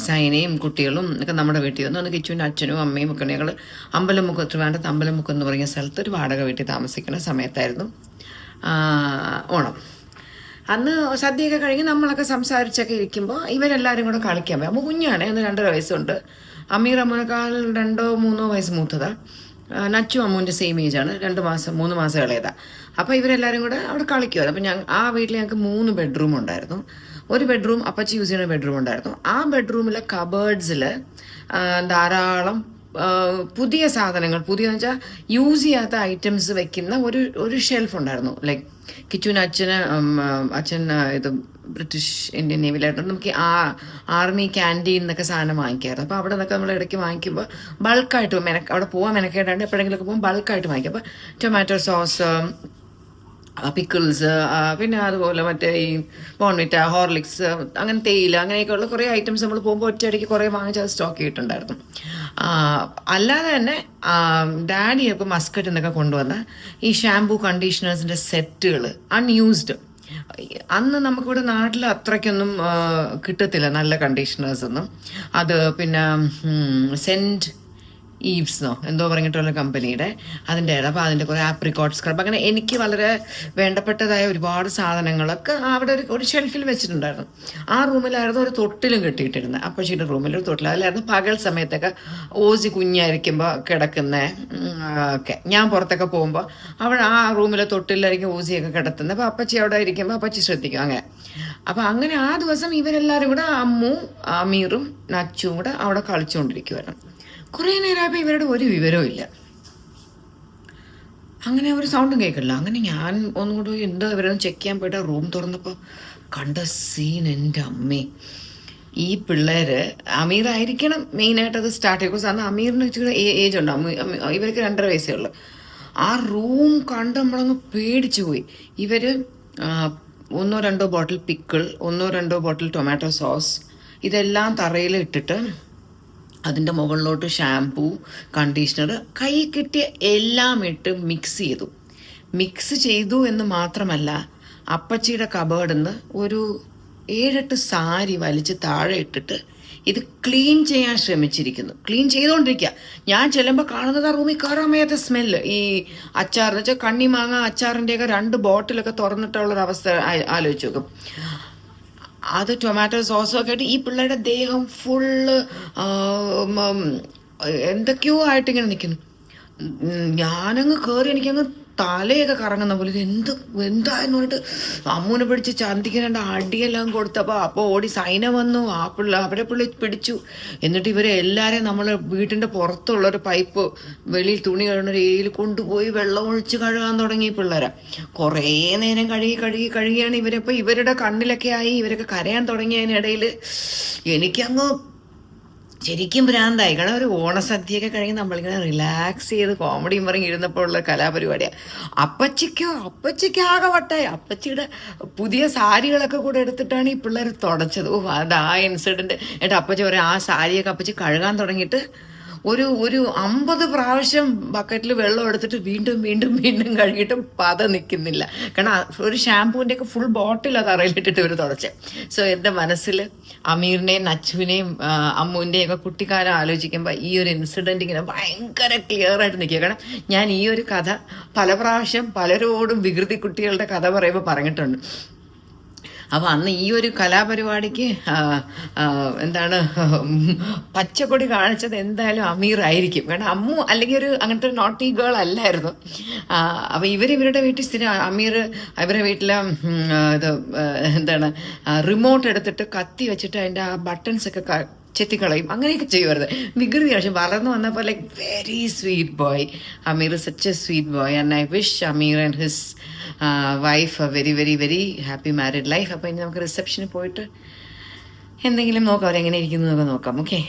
A: സൈനയും കുട്ടികളും ഒക്കെ നമ്മുടെ വീട്ടിൽ വന്നു. അന്ന് കിച്ചുവിൻ്റെ അച്ഛനും അമ്മയും ഒക്കെ ഞങ്ങൾ അമ്പലമുക്ക്, ട്രിവാൻഡ്രത്ത് അമ്പലമുക്ക് എന്ന് പറയുന്ന സ്ഥലത്ത് ഒരു വാടക വീട്ടിൽ താമസിക്കുന്ന സമയത്തായിരുന്നു ഓണം. അന്ന് സദ്യയൊക്കെ കഴിഞ്ഞ് നമ്മളൊക്കെ സംസാരിച്ചൊക്കെ ഇരിക്കുമ്പോൾ ഇവരെല്ലാവരും കൂടെ കളിക്കാൻ പോയി. അമ്മ കുഞ്ഞാണ്, അന്ന് 2.5 വയസ്സുണ്ട്. അമീർ അമ്മൂനേക്കാൾ 2-3 വയസ്സ് മൂത്തതാണ്. നച്ചു അമ്മൂൻ്റെ സെയിം ഏജാണ്, 2-3 മാസം ഇളയതാണ്. അപ്പോൾ ഇവരെല്ലാവരും കൂടെ അവിടെ കളിക്കുമായിരുന്നു. അപ്പോൾ ആ വീട്ടിൽ ഞങ്ങൾക്ക് 3 ബെഡ്റൂം ഉണ്ടായിരുന്നു. ഒരു ബെഡ്റൂം അപ്പച്ചി യൂസ് ചെയ്യുന്ന ബെഡ്റൂം ഉണ്ടായിരുന്നു. ആ ബെഡ്റൂമിലെ കബേർഡ്സിൽ ധാരാളം പുതിയ സാധനങ്ങൾ, പുതിയെന്ന് വെച്ചാൽ യൂസ് ചെയ്യാത്ത ഐറ്റംസ് വെക്കുന്ന ഒരു ഷെൽഫ് ഉണ്ടായിരുന്നു. ലൈക്ക് കിച്ചുവിന് അച്ഛൻ ഇത് ബ്രിട്ടീഷ് ഇന്ത്യൻ നേവിയിലായിരുന്നു. നമുക്ക് ആർമി ക്യാൻറ്റീൻ എന്നൊക്കെ സാധനം വാങ്ങിക്കാറ്. അപ്പോൾ അവിടെ നിന്നൊക്കെ നമ്മൾ ഇടയ്ക്ക് വാങ്ങിക്കുമ്പോൾ ബൾക്കായിട്ട് അവിടെ പോകാൻ മെനക്കേണ്ടാണ്ട് എപ്പോഴെങ്കിലുമൊക്കെ പോകുമ്പോൾ ബൾക്കായിട്ട് വാങ്ങിക്കും. അപ്പോൾ ടൊമാറ്റോ സോസ്, പിക്കിൾസ്, പിന്നെ അതുപോലെ മറ്റേ ഈ ബോൺവിറ്റ, ഹോർലിക്സ്, അങ്ങനെ തേയില, അങ്ങനെയൊക്കെയുള്ള കുറേ ഐറ്റംസ് നമ്മൾ പോകുമ്പോൾ ഒറ്റയടിക്ക് കുറേ വാങ്ങിച്ച് അത് സ്റ്റോക്ക് ചെയ്തിട്ടുണ്ടായിരുന്നു. അല്ലാതെ തന്നെ ഡാഡിയൊക്കെ മസ്കറ്റിൽ നിന്നൊക്കെ കൊണ്ടുവന്ന ഈ ഷാംപൂ കണ്ടീഷണേഴ്സിൻ്റെ സെറ്റുകൾ അൺയൂസ്ഡ്. അന്ന് നമുക്കിവിടെ നാട്ടിൽ അത്രയ്ക്കൊന്നും കിട്ടത്തില്ല നല്ല കണ്ടീഷണേഴ്സൊന്നും. അത് പിന്നെ സെൻറ്റ് ഈവ്സ്ന്നോ എന്തോ പറഞ്ഞിട്ടുള്ള കമ്പനിയുടെ അതിൻ്റെ. അപ്പോൾ അതിൻ്റെ കുറേ ആപ്രിക്കോട്ട് സ്ക്രബ്, അങ്ങനെ എനിക്ക് വളരെ വേണ്ടപ്പെട്ടതായ ഒരുപാട് സാധനങ്ങളൊക്കെ അവിടെ ഒരു ഷെൽഫിൽ വെച്ചിട്ടുണ്ടായിരുന്നു. ആ റൂമിലായിരുന്നു ഒരു തൊട്ടിലും കെട്ടിയിട്ടിരുന്നത്. അപ്പച്ചിയുടെ റൂമിലൊരു തൊട്ടിൽ. അതിലായിരുന്നു പകൽ സമയത്തൊക്കെ ഓസി കുഞ്ഞായിരിക്കുമ്പോൾ കിടക്കുന്ന ഒക്കെ. ഞാൻ പുറത്തൊക്കെ പോകുമ്പോൾ അവിടെ ആ റൂമിലെ തൊട്ടിലായിരിക്കും ഓസിയൊക്കെ കിടത്തുന്നത്. അപ്പോൾ അപ്പച്ചി അവിടെ ഇരിക്കുമ്പോൾ അപ്പച്ചി ശ്രദ്ധിക്കും അങ്ങനെ. അപ്പോൾ അങ്ങനെ ആ ദിവസം ഇവരെല്ലാവരും കൂടെ അമ്മും അമീറും നച്ചും കൂടെ അവിടെ കളിച്ചുകൊണ്ടിരിക്കുമായിരുന്നു. കുറേ നേരമായപ്പോൾ ഇവരുടെ ഒരു വിവരവും ഇല്ല. അങ്ങനെ ഒരു സൗണ്ടും കേൾക്കില്ല. അങ്ങനെ ഞാൻ ഒന്നുകൂടി എന്താ ഇവരൊന്ന് ചെക്ക് ചെയ്യാൻ പോയിട്ട് റൂം തുറന്നപ്പോൾ കണ്ട സീൻ, എൻ്റെ അമ്മേ, ഈ പിള്ളേർ അമീറായിരിക്കണം മെയിനായിട്ട് അത് സ്റ്റാർട്ട് ചെയ്യും. ബിക്കോസ് അന്ന് അമീറിന് വെച്ചിട്ട് ഏജ് ഉണ്ട്, ഇവർക്ക് 2.5 വയസ്സേ ഉള്ളൂ. ആ റൂം കണ്ട് നമ്മളങ്ങ് പേടിച്ചു പോയി. ഇവർ 1-2 ബോട്ടിൽ പിക്കിൾ, 1-2 ബോട്ടിൽ ടൊമാറ്റോ സോസ്, ഇതെല്ലാം തറയിൽ ഇട്ടിട്ട് അതിൻ്റെ മുകളിലോട്ട് ഷാംപൂ, കണ്ടീഷണർ, കൈ കിട്ടിയ എല്ലാം ഇട്ട് മിക്സ് ചെയ്തു എന്ന് മാത്രമല്ല, അപ്പച്ചിയുടെ കബേർഡിൽ നിന്ന് ഒരു 7-8 സാരി വലിച്ച് താഴെ ഇട്ടിട്ട് ഇത് ക്ലീൻ ചെയ്യാൻ ശ്രമിച്ചിരിക്കുന്നു. ക്ലീൻ ചെയ്തുകൊണ്ടിരിക്കുക. ഞാൻ ചെല്ലുമ്പോൾ കാണുന്നത് ആ റൂമിൽ കയറാൻ വയ്യാത്ത സ്മെല്ല്. ഈ അച്ചാറിന് വെച്ചാൽ കണ്ണിമാങ്ങ അച്ചാറിൻ്റെയൊക്കെ 2 ബോട്ടിലൊക്കെ തുറന്നിട്ടുള്ളൊരവസ്ഥ ആലോചിച്ച് നോക്കും. അത് ടൊമാറ്റോ സോസും ഒക്കെ ആയിട്ട് ഈ പിള്ളേരുടെ ദേഹം ഫുള്ള് എന്തൊക്കെയോ ആയിട്ടിങ്ങനെ നിൽക്കുന്നു. ഞാനങ്ങ് കയറി എനിക്കങ്ങ് തലയൊക്കെ കറങ്ങുന്ന പോലെ. ഇത് എന്തായെന്ന് പറഞ്ഞിട്ട് അമ്മൂനെ പിടിച്ച് ചന്തിക്ക് 2 അടിയെല്ലാം കൊടുത്തപ്പോൾ അപ്പോൾ ഓടി സൈന വന്നു. അവരെ പിടിച്ചു. എന്നിട്ട് ഇവരെ എല്ലാവരെയും നമ്മൾ വീട്ടിൻ്റെ പുറത്തുള്ളൊരു പൈപ്പ് വെളിയിൽ തുണി കഴുകുന്ന ഏരിയയിൽ കൊണ്ടുപോയി വെള്ളം ഒഴിച്ച് കഴുകാൻ തുടങ്ങി പിള്ളേരെ. കുറേ നേരം കഴുകിയാണ് ഇവരപ്പോൾ ഇവരുടെ കണ്ണിലൊക്കെ ആയി. ഇവരൊക്കെ കരയാൻ തുടങ്ങിയതിനിടയിൽ എനിക്കങ്ങ് ശരിക്കും ഭ്രാന്തായി. കാരണം ഒരു ഓണസദ്യയൊക്കെ കഴിഞ്ഞ് നമ്മളിങ്ങനെ റിലാക്സ് ചെയ്ത് കോമഡിയും പറഞ്ഞ് ഇരുന്നപ്പോൾ ഉള്ള കലാപരിപാടിയാണ്. അപ്പച്ചിക്ക് ആകെ വട്ടായി. അപ്പച്ചിയുടെ പുതിയ സാരികളൊക്കെ കൂടെ എടുത്തിട്ടാണ് ഈ പിള്ളേർ തുടച്ചത്. അത് ആ ഇൻസിഡൻറ്റ്. എന്നിട്ട് അപ്പച്ചി പറയും ആ സാരിയൊക്കെ അപ്പച്ചി കഴുകാൻ തുടങ്ങിയിട്ട് ഒരു 50 പ്രാവശ്യം ബക്കറ്റിൽ വെള്ളം എടുത്തിട്ട് വീണ്ടും കഴുകിയിട്ടും പത നിൽക്കുന്നില്ല. കാരണം ഒരു ഷാമ്പൂവിൻ്റെയൊക്കെ ഫുൾ ബോട്ടിൽ അത് അറയിലിട്ടിട്ട് ഇവർ തുടച്ചേ. സോ എൻ്റെ മനസ്സിൽ അമീറിനെയും നച്ചുവിനെയും അമ്മുവിൻ്റെയും ഒക്കെ കുട്ടിക്കാലം ആലോചിക്കുമ്പോൾ ഈ ഒരു ഇൻസിഡൻറ്റ് ഇങ്ങനെ ഭയങ്കര ക്ലിയർ ആയിട്ട് നിൽക്കുക. കാരണം ഞാൻ ഈ ഒരു കഥ പല പ്രാവശ്യം പലരോടും വികൃതി കുട്ടികളുടെ കഥ പറയുമ്പോൾ പറഞ്ഞിട്ടുണ്ട്. അപ്പോൾ അന്ന് ഈ ഒരു കലാപരിപാടിക്ക് എന്താണ് പച്ചക്കൊടി കാണിച്ചത് എന്തായാലും അമീറായിരിക്കും. കാരണം അമ്മു അല്ലെങ്കിൽ ഒരു അങ്ങനത്തെ ഒരു നോട്ടി ഗേൾ അല്ലായിരുന്നു. അപ്പോൾ ഇവരുടെ വീട്ടിൽ സ്ഥിരം അമീർ ഇവരുടെ വീട്ടിൽ ഇത് എന്താണ് റിമോട്ട് എടുത്തിട്ട് കത്തി വെച്ചിട്ട് അതിൻ്റെ ആ ബട്ടൺസൊക്കെ ചെത്തിക്കളയും, അങ്ങനെയൊക്കെ ചെയ്യുമായിരുന്നു. വികൃതി. പക്ഷെ വളർന്നു വന്നപ്പോൾ like very sweet boy. Ameer such a sweet boy and I wish Ameer and his wife a very very very happy married life. അപ്പോൾ ഇനി നമുക്ക് റിസപ്ഷന് പോയിട്ട് എന്തെങ്കിലും നോക്കാം, അവരെങ്ങനെ ഇരിക്കുന്നു എന്നൊക്കെ നോക്കാം. ഓക്കെ.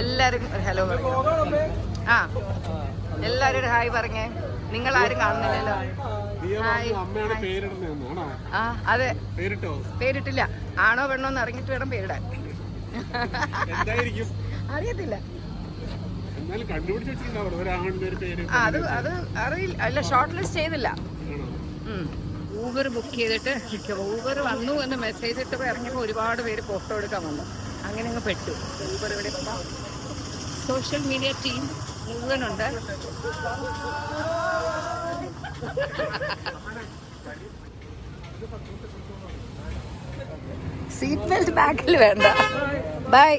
A: എല്ലാരും ഹലോ പറഞ്ഞു. ആ എല്ലാരും ഒരു ഹായ് പറഞ്ഞേ. നിങ്ങൾ ആരും കാണുന്നില്ലല്ലോ. ആ അതെ, പേരിട്ടില്ല. ആണോ പെണ്ണോ എന്ന് അറിഞ്ഞിട്ട് വേണം പേരിടാൻ. അറിയത്തില്ല. അത് അത് അറിയില്ല. അല്ല, ഷോർട്ട് ലിസ്റ്റ് ചെയ്തില്ല. ഊബർ ബുക്ക് ചെയ്തിട്ട് ഊബർ വന്നു എന്ന് മെസ്സേജ് ഇട്ട് ഇറങ്ങിയപ്പോൾ ഒരുപാട് പേര് ഫോട്ടോ എടുക്കാൻ വന്നു. അങ്ങനെ അങ്ങ് പെട്ടു. ഊബർ ഇവിടെ സോഷ്യൽ മീഡിയ ടീം മുഴുവനുണ്ട്. സീറ്റ് ബെൽറ്റ് ബാക്കിൽ വേണ്ട. ബൈ.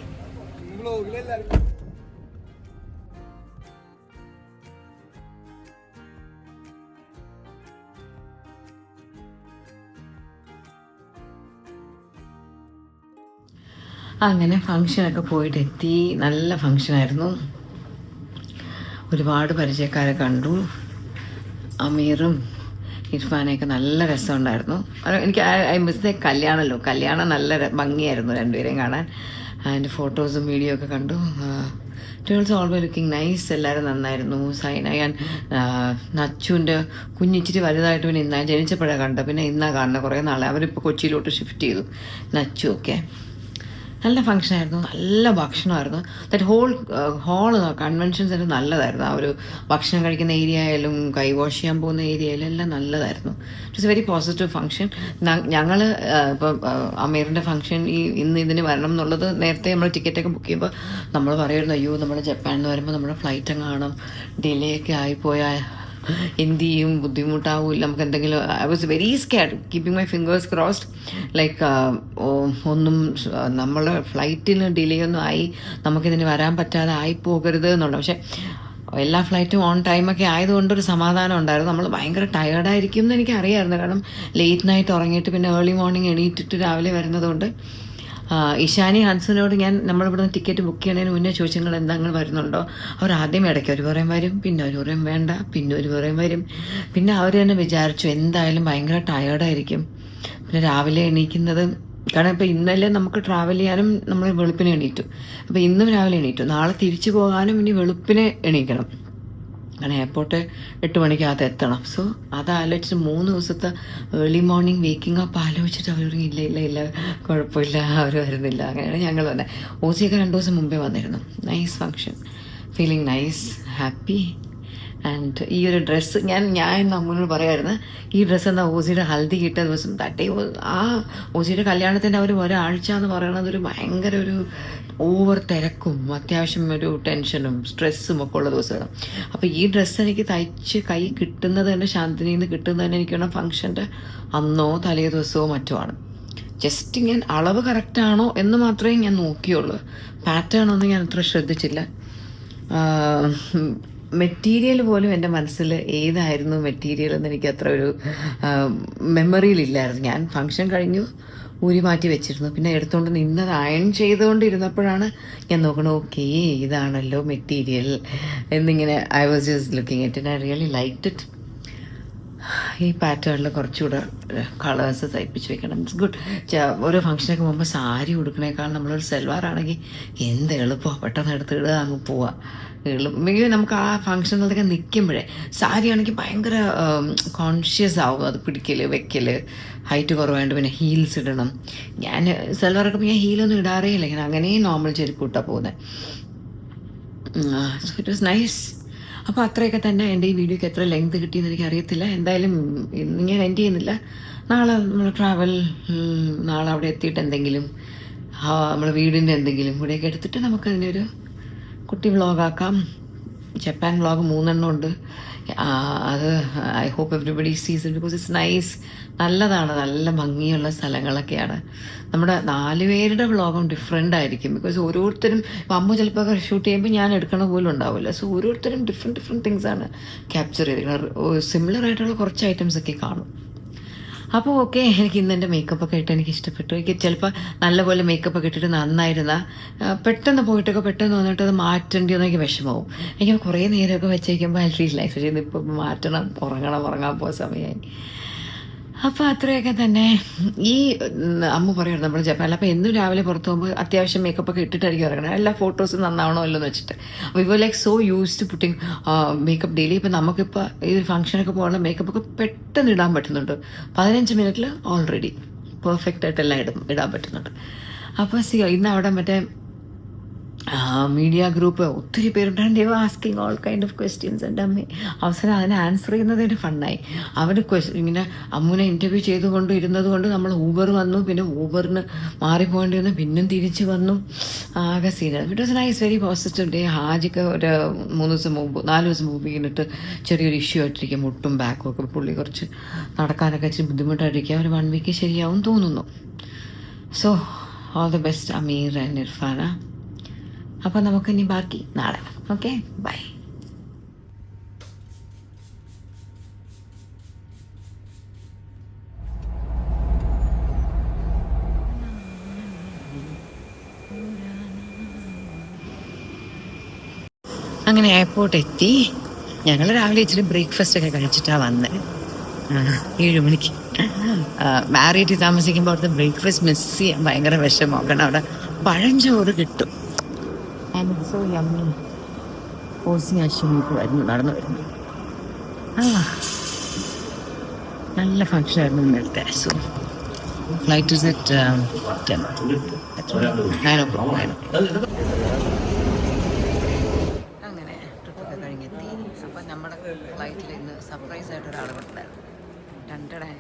A: അങ്ങനെ ഫങ്ഷനൊക്കെ പോയിട്ട് എത്തി. നല്ല ഫങ്ഷനായിരുന്നു. ഒരുപാട് പരിചയക്കാരെ കണ്ടു. അമീറും ഇർഫാനെയൊക്കെ നല്ല രസമുണ്ടായിരുന്നു. എനിക്ക് ഐ മിസ് ദ കല്യാണമല്ലോ. കല്യാണം നല്ല ഭംഗിയായിരുന്നു രണ്ടുപേരെയും കാണാൻ. അതിൻ്റെ ഫോട്ടോസും വീഡിയോ ഒക്കെ കണ്ടു. It also always looking nice. എല്ലാവരും നന്നായിരുന്നു. ഞാൻ നച്ചുവിൻ്റെ കുഞ്ഞിച്ചിരി വലുതായിട്ട് പിന്നെ ഇന്നാ ജനിച്ചപ്പോഴാണ് കണ്ടത്. പിന്നെ ഇന്നാ കാണുന്നത്. കുറേ നാളെ അവരിപ്പോൾ കൊച്ചിയിലോട്ട് ഷിഫ്റ്റ് ചെയ്തു. നച്ചു ഒക്കെ നല്ല ഫങ്ഷനായിരുന്നു. നല്ല ഭക്ഷണമായിരുന്നു. ദാറ്റ് ഹോള് കൺവെൻഷൻ സെൻറ്റർ നല്ലതായിരുന്നു. ആ ഒരു ഭക്ഷണം കഴിക്കുന്ന ഏരിയ ആയാലും കൈ വാഷ് ചെയ്യാൻ പോകുന്ന ഏരിയ ആയാലും എല്ലാം നല്ലതായിരുന്നു. It's A very positive function. ഞങ്ങൾ ഇപ്പം അമീറിൻ്റെ ഫങ്ഷൻ ഇന്ന് ഇതിന് വരണം എന്നുള്ളത് നേരത്തെ നമ്മൾ ടിക്കറ്റൊക്കെ ബുക്ക് ചെയ്യുമ്പോൾ നമ്മൾ പറയുമായിരുന്നു, അയ്യോ നമ്മൾ ജപ്പാനിൽ നിന്ന് വരുമ്പോൾ നമ്മുടെ ഫ്ലൈറ്റ് കാണും, ഡിലേ ഒക്കെ ആയിപ്പോയാൽ എന്ത് ചെയ്യും, ബുദ്ധിമുട്ടാവില്ല, നമുക്ക് എന്തെങ്കിലും. I was very squad, keeping my fingers crossed. Like ഒന്നും നമ്മൾ ഫ്ലൈറ്റിൽ ഡിലേ ഒന്നും ആയി നമുക്കിതിന് വരാൻ പറ്റാതെ ആയി പോകരുത് എന്നുണ്ട്. പക്ഷെ എല്ലാ ഫ്ലൈറ്റും ഓൺ ടൈമൊക്കെ ആയതുകൊണ്ടൊരു സമാധാനം ഉണ്ടായിരുന്നു. നമ്മൾ ഭയങ്കര ടയേർഡായിരിക്കും എന്ന് എനിക്ക് അറിയാമായിരുന്നു. കാരണം ലേറ്റ് നൈറ്റ് ഉറങ്ങിയിട്ട് പിന്നെ ഏർലി മോർണിംഗ് എണീറ്റിട്ട് രാവിലെ വരുന്നതുകൊണ്ട്. ഇഷാനി ഹൻസിനോട് നമ്മളിവിടുന്ന് ടിക്കറ്റ് ബുക്ക് ചെയ്യുന്നതിന് മുന്നേ ചോദിച്ചങ്ങൾ എന്തെങ്കിലും വരുന്നുണ്ടോ. അവർ ആദ്യം ഇടയ്ക്ക് ഒരു പറയും വരും, പിന്നെ ഒരു പറയും വേണ്ട, പിന്നെ ഒരു പറയും വരും. പിന്നെ അവർ തന്നെ വിചാരിച്ചു എന്തായാലും ഭയങ്കര ടയേർഡായിരിക്കും. പിന്നെ രാവിലെ എണീക്കുന്നത്, കാരണം ഇപ്പോൾ ഇന്നലെ നമുക്ക് ട്രാവൽ ചെയ്യാനും നമ്മൾ വെളുപ്പിനെ എണീറ്റു. അപ്പോൾ ഇന്നും രാവിലെ എണീറ്റു. നാളെ തിരിച്ചു പോകാനും ഇനി വെളുപ്പിനെ എണീക്കണം. അങ്ങനെ എയർപോർട്ട് 8 മണിക്കകത്ത് എത്തണം. സോ അത് ആലോചിച്ചിട്ട് 3 ദിവസത്തെ ഏർലി മോർണിംഗ് വേക്കിംഗ് അപ്പ് ആലോചിച്ചിട്ട് അവർ ഇല്ല കുഴപ്പമില്ല, അവർ വരുന്നില്ല. അങ്ങനെയാണ് ഞങ്ങൾ വന്നത്. ഓസിയൊക്കെ 2 ദിവസം മുമ്പേ വന്നിരുന്നു. Nice function, feeling nice, happy. And ഈ ഒരു ഡ്രസ്സ് ഞാൻ നമ്മളോട് പറയായിരുന്നു, ഈ ഡ്രസ്സ് എന്താ ഓസിയുടെ ഹൽദി കിട്ടിയ ദിവസം തട്ടേ ആ ഓസിയുടെ കല്യാണത്തിൻ്റെ ഒരാഴ്ച എന്ന് പറയുന്നത് ഒരു ഭയങ്കര ഒരു ഓവർ തിരക്കും അത്യാവശ്യം ഒരു ടെൻഷനും സ്ട്രെസ്സും ഒക്കെ ഉള്ള ദിവസമാണ്. അപ്പോൾ ഈ ഡ്രസ്സ് എനിക്ക് തയ്ച്ച് കൈ കിട്ടുന്നത് തന്നെ, ശാന്തിനിയിൽ നിന്ന് കിട്ടുന്നത് തന്നെ എനിക്ക് വേണം ഫംഗ്ഷൻ്റെ അന്നോ തലേ ദിവസമോ മറ്റോ ആണ്. ജസ്റ്റ് ഞാൻ അളവ് കറക്റ്റാണോ എന്ന് മാത്രമേ ഞാൻ നോക്കിയുള്ളൂ. പാറ്റേൺ ഒന്നും ഞാൻ അത്ര ശ്രദ്ധിച്ചില്ല. മെറ്റീരിയൽ പോലും എൻ്റെ മനസ്സിൽ ഏതായിരുന്നു മെറ്റീരിയൽ എന്ന് എനിക്ക് അത്ര ഒരു മെമ്മറിയിലില്ലായിരുന്നു. ഞാൻ ഫംഗ്ഷൻ കഴിഞ്ഞു ഊരി മാറ്റി വെച്ചിരുന്നു. പിന്നെ എടുത്തുകൊണ്ട് നിന്നത് അയൺ ചെയ്തുകൊണ്ടിരുന്നപ്പോഴാണ് ഞാൻ നോക്കണം, ഓക്കേ ഇതാണല്ലോ മെറ്റീരിയൽ എന്നിങ്ങനെ. I was just looking it and I really liked it. ഈ പാറ്റേണിൽ കുറച്ചുകൂടെ കളേഴ്സ് തയ്പ്പിച്ച് വെക്കണം. It's good. ഓരോ ഫംഗ്ഷനൊക്കെ പോകുമ്പോൾ സാരി ഉടുക്കണേക്കാൾ നമ്മളൊരു സൽവാറാണെങ്കിൽ എന്ത് എളുപ്പമാണ്, പെട്ടെന്ന് എടുത്തിടുക അങ്ങ് പോവുക. നമുക്ക് ആ ഫംഗ്ഷനുകളൊക്കെ നിൽക്കുമ്പോഴേ, സാരി ആണെങ്കിൽ ഭയങ്കര കോൺഷ്യസ് ആവും, അത് പിടിക്കൽ വെക്കൽ, ഹൈറ്റ് കുറവായതുകൊണ്ട് പിന്നെ ഹീൽസ് ഇടണം. ഞാൻ സൽവാറൊക്കെ ഞാൻ ഹീലൊന്നും ഇടാറേ ഇല്ല, ഞാൻ അങ്ങനെ നോർമൽ ചെരുപ്പ് ഇട്ടാണ് പോകുന്നത്. So it was nice. അപ്പോൾ അത്രയൊക്കെ തന്നെ. എൻ്റെ ഈ വീഡിയോക്ക് എത്ര ലെങ്ത് കിട്ടിയെന്ന് എനിക്ക് അറിയത്തില്ല. എന്തായാലും ഇന്ന് ഞാൻ എൻഡ് ചെയ്യുന്നില്ല. നാളെ നമ്മൾ ട്രാവൽ, നാളെ അവിടെ എത്തിയിട്ട് എന്തെങ്കിലും നമ്മളെ വീടിൻ്റെ എന്തെങ്കിലും കൂടെയൊക്കെ എടുത്തിട്ട് നമുക്കതിനൊരു കുട്ടി വ്ളോഗാക്കാം. ജപ്പാൻ വ്ളോഗ് 3 എണ്ണം ഉണ്ട്. അത് ഐ ഹോപ്പ് എവറിബഡി സീസ് ഇറ്റ് ബിക്കോസ് ഇറ്റ്സ് നൈസ്. നല്ലതാണ്, നല്ല ഭംഗിയുള്ള സ്ഥലങ്ങളൊക്കെയാണ്. നമ്മുടെ 4 പേരുടെ വ്ളോഗും ഡിഫറെൻ്റ് ആയിരിക്കും. ബിക്കോസ് ഓരോരുത്തരും അമ്മ ചിലപ്പോൾ ഷൂട്ട് ചെയ്യുമ്പോൾ ഞാൻ എടുക്കണ പോലും ഉണ്ടാവില്ല. സോ ഓരോരുത്തരും ഡിഫറെൻറ്റ് തിങ്സാണ് ക്യാപ്ചർ ചെയ്തിരിക്കുന്നത്. സിമിലർ ആയിട്ടുള്ള കുറച്ച് ഐറ്റംസ് ഒക്കെ കാണും. അപ്പോൾ ഓക്കെ, എനിക്ക് ഇന്ന് എൻ്റെ മേക്കപ്പൊക്കെ ഇട്ട് എനിക്ക് ഇഷ്ടപ്പെട്ടു. എനിക്ക് ചിലപ്പോൾ നല്ലപോലെ മേക്കപ്പൊക്കെ ഇട്ടിട്ട് നന്നായിരുന്ന പെട്ടെന്ന് പോയിട്ടൊക്കെ പെട്ടെന്ന് വന്നിട്ട് അത് മാറ്റേണ്ടിയെന്ന് എനിക്ക് വിഷമവും. എനിക്ക് കുറേ നേരമൊക്കെ വെച്ചേക്കുമ്പോൾ ഐ ഫീൽ ലൈഫ് ഇതിപ്പോൾ മാറ്റണം, ഉറങ്ങാൻ പോകാൻ സമയമായി. അപ്പോൾ അത്രയൊക്കെ തന്നെ. ഈ അമ്മ പറയുന്നത് നമ്മൾ ജപ്പാനിൽ അപ്പോൾ എന്നും രാവിലെ പുറത്ത് പോകുമ്പോൾ അത്യാവശ്യം മേക്കപ്പ് ഒക്കെ ഇട്ടിട്ടായിരിക്കും ഇറങ്ങണം, എല്ലാ ഫോട്ടോസും നന്നാവണമല്ലോ എന്ന് വെച്ചിട്ട്. അപ്പോൾ ഇപ്പോൾ like so use to putting makeup daily. ഇപ്പം നമുക്കിപ്പോൾ ഈ ഫംഗ്ഷനൊക്കെ പോകാനുള്ള മേക്കപ്പ് ഒക്കെ പെട്ടെന്ന് ഇടാൻ പറ്റുന്നുണ്ട്. 15 മിനിറ്റിൽ ഓൾറെഡി പെർഫെക്റ്റ് ആയിട്ട് എല്ലാം ഇടാൻ പറ്റുന്നുണ്ട്. അപ്പോൾ ഇന്ന് അവിടെ മറ്റേ മീഡിയ ഗ്രൂപ്പ് ഒത്തിരി പേരുണ്ടായിരുന്നു. They asking all kind of questions. എൻ്റെ അമ്മ അവസരം അതിനെ ആൻസർ ചെയ്യുന്നത് ഒരു ഫണ്ണായി. അവർ ഇങ്ങനെ അമ്മുനെ ഇൻ്റർവ്യൂ ചെയ്തുകൊണ്ട് ഇരുന്നത് കൊണ്ട് നമ്മൾ ഊബർ വന്നു, പിന്നെ ഊബറിന് മാറിപ്പോകേണ്ടി വന്നു, പിന്നും തിരിച്ച് വന്നു. ആകെ സീനാണ്. It was nice, very positive day. ഹാജിക്ക് ഒരു 4 ദിവസം മുമ്പ് വീണിട്ട് ചെറിയൊരു ഇഷ്യൂ ആയിട്ടിരിക്കും, മുട്ടും ബാക്കും ഒക്കെ. പുള്ളി കുറച്ച് നടക്കാനൊക്കെ ഇച്ചിരി ബുദ്ധിമുട്ടായിട്ടിരിക്കുക. ഒരു 1 വീക്ക് ശരിയാവും തോന്നുന്നു. So all the best Ameer and Irfana. അപ്പോൾ നമുക്കിനി ബാക്കി നാളെ. Okay, by. അങ്ങനെ എയർപോർട്ട് എത്തി. ഞങ്ങൾ രാവിലെ ഇച്ചിരി ബ്രേക്ക്ഫാസ്റ്റ് ഒക്കെ കഴിച്ചിട്ടാണ് വന്നത്. 7 മണിക്ക്. മാരിയറ്റ് താമസിക്കുമ്പോൾ അവിടുത്തെ ബ്രേക്ക്ഫാസ്റ്റ് മിസ് ചെയ്യാൻ ഭയങ്കര വിഷമം. കാരണം അവിടെ പഴഞ്ചോറ് കിട്ടും. നടന്നു വരുന്നു. നല്ല ഫംഗ്ഷൻ ആയിരുന്നു ഇന്നലത്തെ. So flight is at 10. അങ്ങനെ ട്രിപ്പൊക്കെ കഴിഞ്ഞെത്തി. അപ്പം നമ്മുടെ ഫ്ലൈറ്റിൽ ഇന്ന് സർപ്രൈസ് ആയിട്ട് ഒരാൾ കൊണ്ടായിരുന്നു. രണ്ടടേ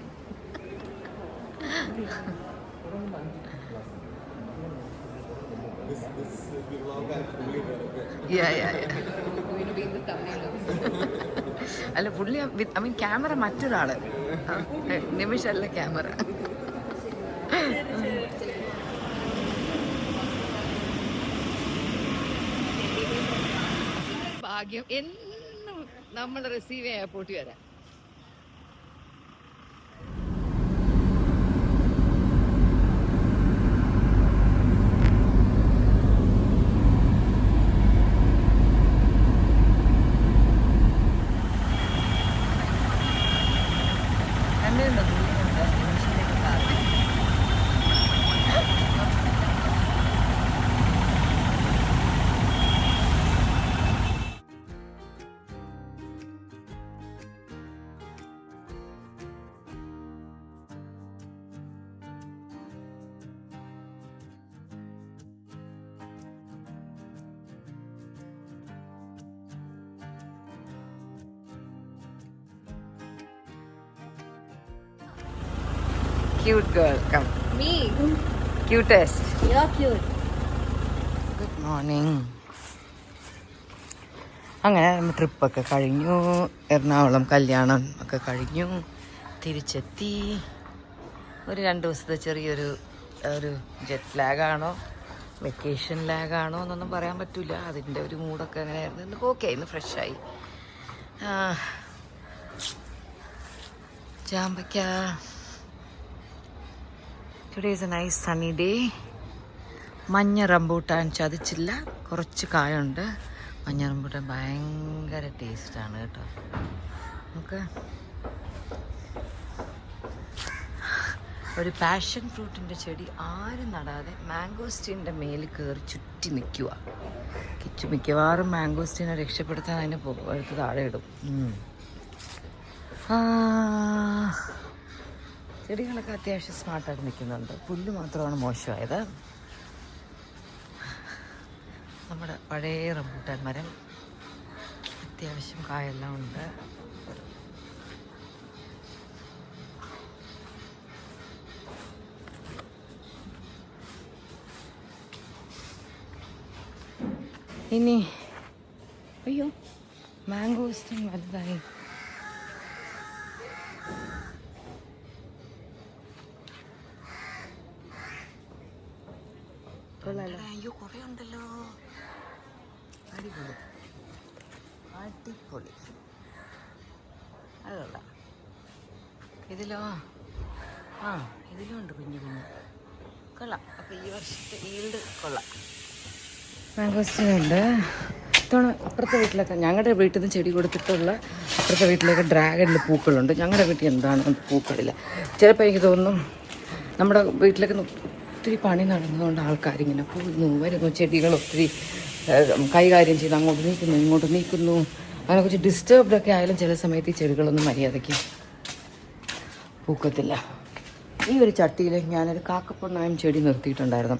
A: അല്ല പുള്ളി ഐ മീൻ ക്യാമറ മറ്റൊരാള്, നിമിഷല്ല ക്യാമറ. ഭാഗ്യം എന്നും നമ്മൾ റിസീവ് ചെയ്യാൻ എയർപോർട്ടിൽ വരാം. Cute girl, come.
D: Me?
A: Cutest.
D: You're cute.
A: Good morning. അങ്ങനെ ട്രിപ്പൊക്കെ കഴിഞ്ഞു. എറണാകുളം കല്യാണം ഒക്കെ കഴിഞ്ഞു. തിരിച്ചെത്തി. ഒരു 2 ദിവസത്തെ ചെറിയൊരു ജെറ്റ് ലാഗാണോ വെക്കേഷൻ ലാഗാണോ എന്നൊന്നും പറയാൻ പറ്റില്ല. അതിൻ്റെ ഒരു മൂഡൊക്കെ അങ്ങനെയായിരുന്നു. ഇന്ന് ഓക്കെ, ഇന്ന് ഫ്രഷായി. ചാമ്പയ്ക്ക. Today is a nice sunny day. മഞ്ഞ റംബൂട്ടാൻ ചതിച്ചില്ല, കുറച്ച് കായുണ്ട്. മഞ്ഞ റംബൂട്ടാൻ ഭയങ്കര ടേസ്റ്റാണ് കേട്ടോ. നമുക്ക് ഒരു പാഷൻ ഫ്രൂട്ടിൻ്റെ ചെടി ആരും നടാതെ മാംഗോസ്റ്റീൻ്റെ മേലിൽ കയറി ചുറ്റി നിൽക്കുക. മിക്കവാറും മാംഗോസ്റ്റീനെ രക്ഷപ്പെടുത്താൻ അതിനെ എടുത്ത് താഴെ ഇടും. ചെടികളൊക്കെ അത്യാവശ്യം സ്മാർട്ടായിട്ട് നിൽക്കുന്നുണ്ട്. പുല്ല് മാത്രമാണ് മോശമായത്. നമ്മുടെ പഴയ റംബൂട്ടാൻ മരം അത്യാവശ്യം കായെല്ലാം ഉണ്ട്. ഇനി അയ്യോ മാംഗോസ്റ്റിൻ വലുതായി. അയ്യോ കുറേ ഉണ്ടല്ലോ. അടിപൊളി അടിപൊളി. അതല്ല ഇതിലോ ഇതിലും ഉണ്ട് കുഞ്ഞു കുഞ്ഞു. കൊള്ളാം. അപ്പോൾ ഈ വർഷത്തെ ഈൽഡ് കൊള്ളാം. മാംഗോസ്റ്റിനുണ്ട്.
D: ഇത്തവണ അപ്പുറത്തെ വീട്ടിലൊക്കെ ഞങ്ങളുടെ വീട്ടിൽ നിന്ന് ചെടി കൊടുത്തിട്ടുള്ള അപ്പുറത്തെ വീട്ടിലൊക്കെ ഡ്രാഗണിൽ പൂക്കളുണ്ട്. ഞങ്ങളുടെ വീട്ടിൽ എന്താണ് പൂക്കളില്ല. ചിലപ്പോൾ എനിക്ക് തോന്നുന്നു നമ്മുടെ വീട്ടിലൊക്കെ ഒത്തിരി പണി നടന്നതുകൊണ്ട് ആൾക്കാരിങ്ങനെ പോകുന്നു വരുന്നു, ചെടികൾ ഒത്തിരി കൈകാര്യം ചെയ്ത് അങ്ങോട്ട് നീക്കുന്നു ഇങ്ങോട്ട് നീക്കുന്നു. അങ്ങനെ കുറച്ച് ഡിസ്റ്റർബ്ഡൊക്കെ ആയാലും ചില സമയത്ത് ഈ ചെടികളൊന്നും മര്യാദയ്ക്ക് പൂക്കത്തില്ല. ഈ ഒരു ചട്ടിയിൽ ഞാനൊരു കാക്കപ്പൊണ്ണായം ചെടി നിർത്തിയിട്ടുണ്ടായിരുന്നു.